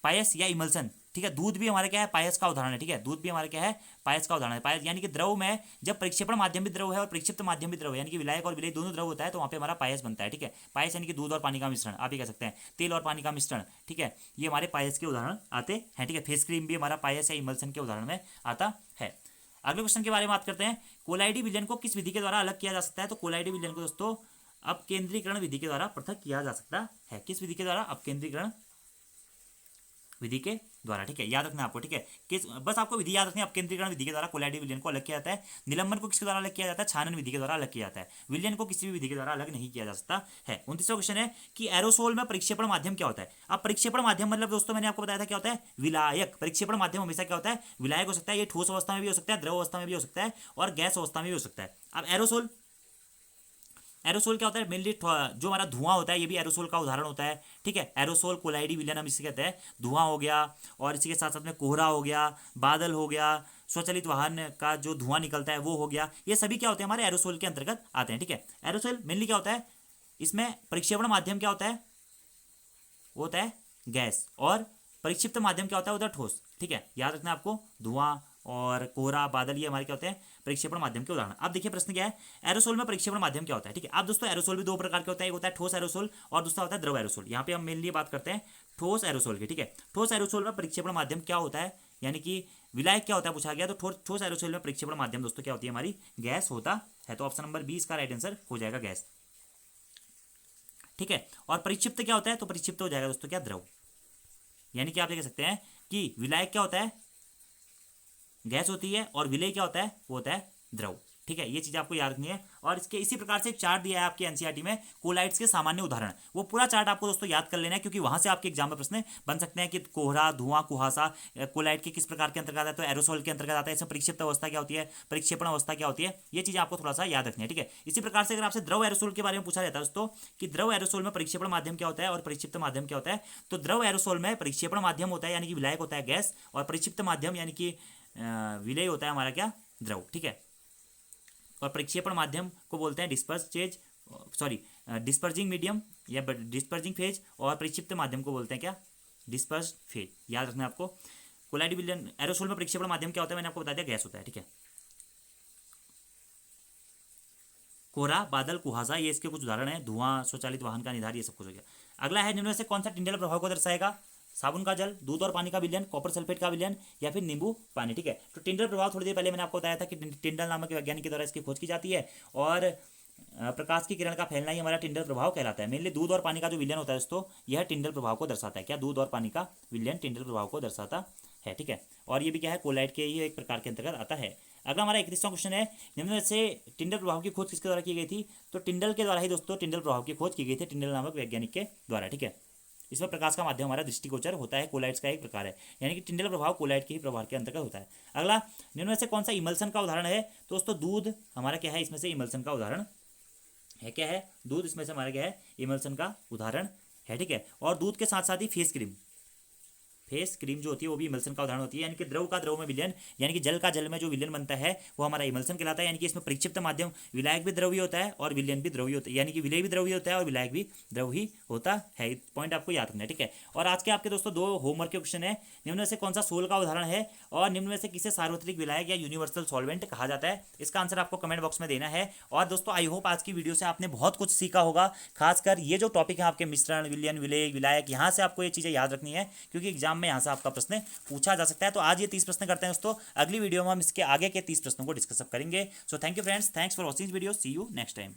पायस या इमल्सन। ठीक है, दूध भी हमारा क्या है, पायस का उदाहरण है। ठीक है, दूध भी हमारा क्या है, पायस का उदाहरण है। पायस यानी कि द्रव में जब परिक्षेपण माध्यम भी द्रव है और परिक्षिप्त माध्यम भी द्रव है, यानी कि विलायक और विलेय दोनों द्रव होता है, तो वहाँ पे हमारा पायस बनता है। ठीक है, पायस यानी कि दूध और पानी का मिश्रण, आप ये कह सकते हैं तेल और पानी का मिश्रण। ठीक है, ये हमारे पायस के उदाहरण आते हैं। ठीक है, फेस क्रीम भी हमारा पायस या इमल्सन के उदाहरण में आता है। अगले क्वेश्चन के बारे में बात करते हैं, कोलाइडी विलयन को किस विधि के द्वारा अलग किया जा सकता है। तो कोलाइडी विलयन को दोस्तों अपकेंद्रीकरण विधि के द्वारा पृथक किया जा सकता है। किस विधि के द्वारा, अपकेंद्रीकरण विधि के द्वारा। ठीक है, याद रखना आपको। ठीक है, किस, बस आपको विधि याद रखनी है, अपकेंद्रीकरण विधि के द्वारा कोलाइडी विलयन को अलग किया जाता है। निलंबन को किसके द्वारा अलग किया जाता है, छानन विधि के द्वारा अलग किया जाता है। विलयन को किसी भी विधि के द्वारा अलग नहीं किया जा सकता है। 29वां क्वेश्चन है कि एरोसोल में परिक्षेपण माध्यम क्या होता है। अब परिक्षेपण माध्यम मतलब दोस्तों मैंने आपको बताया था क्या होता है, विलायक। परिक्षेपण माध्यम हमेशा क्या होता है, विलायक हो सकता है। ये ठोस अवस्था में भी हो सकता है, द्रव अवस्था में भी हो सकता है, और गैस अवस्था में भी हो सकता है। अब एरोसोल, एरोसोल क्या होता है, मेनली जो हमारा धुआं होता है ये भी एरोसोल का उदाहरण होता है। ठीक है, एरोसोल कोलाइडी विलयन हम इसे कहते हैं। धुआं हो गया, और इसी के साथ साथ में कोहरा हो गया, बादल हो गया, स्वचालित वाहन का जो धुआं निकलता है वो हो गया, ये सभी क्या होते हैं, हमारे एरोसोल के अंतर्गत आते हैं। ठीक है, एरोसोल मेनली क्या होता है, इसमें परिक्षेपण माध्यम क्या होता है, वो होता है गैस, और परिक्षिप्त माध्यम क्या होता है, होता है ठोस। ठीक है, याद रखना आपको, धुआं और कोहरा, बादल, ये हमारे क्या होते हैं, परिक्षेपण माध्यम के उदाहरण। अब देखिए प्रश्न क्या है, एरोसोल में परिक्षेपण माध्यम क्या होता है। ठीक है, अब दोस्तों एरोसोल भी दो प्रकार के होता है, एक होता है ठोस एरोसोल और दूसरा होता है द्रव एरोसोल। यहाँ पे हम मेनली बात करते हैं ठोस एरोसोल की। ठीक है, ठोस एरोसोल में परिक्षेपण माध्यम क्या होता है, यानी कि विलायक क्या होता है पूछा गया, तो ठोस एरोसोल में परिक्षेपण माध्यम दोस्तों क्या होती है, हमारी गैस होता है। तो ऑप्शन नंबर 20 का राइट आंसर हो जाएगा गैस। ठीक है, और परिक्षिप्त क्या होता है, तो परिक्षिप्त हो जाएगा दोस्तों क्या, द्रव। यानी कि आप ये कह सकते हैं कि विलायक क्या होता है, गैस होती है, और विलेय क्या होता है, वो होता है द्रव। ठीक है, ये चीज आपको याद रखनी है। और इसके इसी प्रकार से एक चार्ट दिया है आपके एनसीईआरटी में, कोलाइड्स के सामान्य उदाहरण। वो पूरा चार्ट आपको दोस्तों याद कर लेना है, क्योंकि वहां से आपके एग्जाम में प्रश्न बन सकते हैं कि कोहरा, धुआं, कुहासा कोलाइड के किस प्रकार के अंतर्गत आता है, तो एरोसोल के अंतर्गत आता है। इसमें परिक्षिप्त अवस्था क्या होती है, परिक्षेपण अवस्था क्या होती है, ये चीज आपको थोड़ा सा याद रखनी है। ठीक है, इसी प्रकार से अगर आपसे द्रव एरोसोल के बारे में पूछा जाता है दोस्तों कि द्रव एरोसोल में परिक्षेपण माध्यम क्या होता है और परिक्षिप्त माध्यम क्या होता है, तो द्रव एरोसोल में परिक्षेपण माध्यम होता है यानी कि विलायक होता है गैस, और परिक्षिप्त माध्यम यानी कि विलेय होता है हमारा क्या, द्रव। ठीक है, और प्रक्षेपण माध्यम को बोलते हैं डिस्पर्जिंग मीडियम या डिस्पर्जिंग फेज, और प्रक्षिप्त माध्यम को बोलते हैं क्या, डिस्पर्ज फेज। याद रखना आपको। कोलाइड विलयन एरोसोल में प्रक्षेपण माध्यम क्या होता है, मैंने आपको बता दिया गैस होता है। ठीक है, कोहरा, बादल, कुहासा, ये इसके कुछ उदाहरण है। धुआं, स्वचालित वाहन का निधार, ये सब कुछ हो गया। अगला है, निम्न में से कौन सा टिंडल प्रभाव को दर्शाएगा, साबुन का जल, दूध और पानी का विलयन, कॉपर सल्फेट का विलयन, या फिर नींबू पानी। ठीक है, तो टिंडल प्रभाव थोड़ी देर पहले मैंने आपको बताया था कि टिंडल नामक वैज्ञानिक के द्वारा इसकी खोज की जाती है, और प्रकाश की किरण का फैलना ही हमारा टिंडल प्रभाव कहलाता है। मेनली दूध और पानी का जो विलयन होता है दोस्तों, यह टिंडल प्रभाव को दर्शाता है। क्या, दूध और पानी का विलयन टिंडल प्रभाव को दर्शाता है। ठीक है, और ये भी क्या है, कोलाइड के ही एक प्रकार के अंतर्गत आता है। अगला हमारा 31वां क्वेश्चन है, निम्न में से टिंडल प्रभाव की खोज किसके द्वारा की गई थी, तो टिंडल के द्वारा ही दोस्तों टिंडल प्रभाव की खोज की गई थी, टिंडल नामक वैज्ञानिक के द्वारा। ठीक है, इसमें प्रकाश का माध्यम हमारा दृष्टिगोचर होता है, कोलाइड्स का एक प्रकार है, यानी कि टिंडल प्रभाव कोलाइड के ही प्रभाव के अंतर्गत होता है। अगला, निम्न में से कौन सा इमल्सन का उदाहरण है, तो दोस्तों दूध हमारा क्या है, इसमें से इमल्सन का उदाहरण है। क्या है, दूध इसमें से हमारा क्या है, इमल्सन का उदाहरण है। ठीक है, और दूध के साथ साथ ही फेस क्रीम जो होती है वो भी इमल्सन का उदाहरण होती है, यानी कि द्रव का द्रव में विलयन, यानी कि जल का जल में जो विलयन बनता है वो हमारा इमल्सन कहलाता है। यानी कि इसमें परिक्षिप्त माध्यम, विलायक भी द्रवी होता है और विलयन भी द्रवी होता है, यानी कि विलय भी द्रवी होता है और विलायक भी द्रव ही होता है। पॉइंट आपको याद रखना है। ठीक है, और आज के आपके दोस्तों दो होमवर्क के क्वेश्चन है, निम्न में से कौन सा सोल का उदाहरण है, और निम्न में से किसे सार्वत्रिक विलायक या यूनिवर्सल सॉल्वेंट कहा जाता है। इसका आंसर आपको कमेंट बॉक्स में देना है। और दोस्तों आई होप आज की वीडियो से आपने बहुत कुछ सीखा होगा, खासकर ये जो टॉपिक है आपके मिश्रण, विलयन, विलेय, विलायक, यहाँ से आपको ये चीज़ें याद रखनी है, क्योंकि एग्जाम में यहाँ से आपका प्रश्न पूछा जा सकता है। तो आज ये 30 प्रश्न करते हैं दोस्तों, अगली वीडियो में हम इसके आगे के 30 प्रश्नों को डिस्कस करेंगे। So thank you friends, thanks for watching video, see you next time.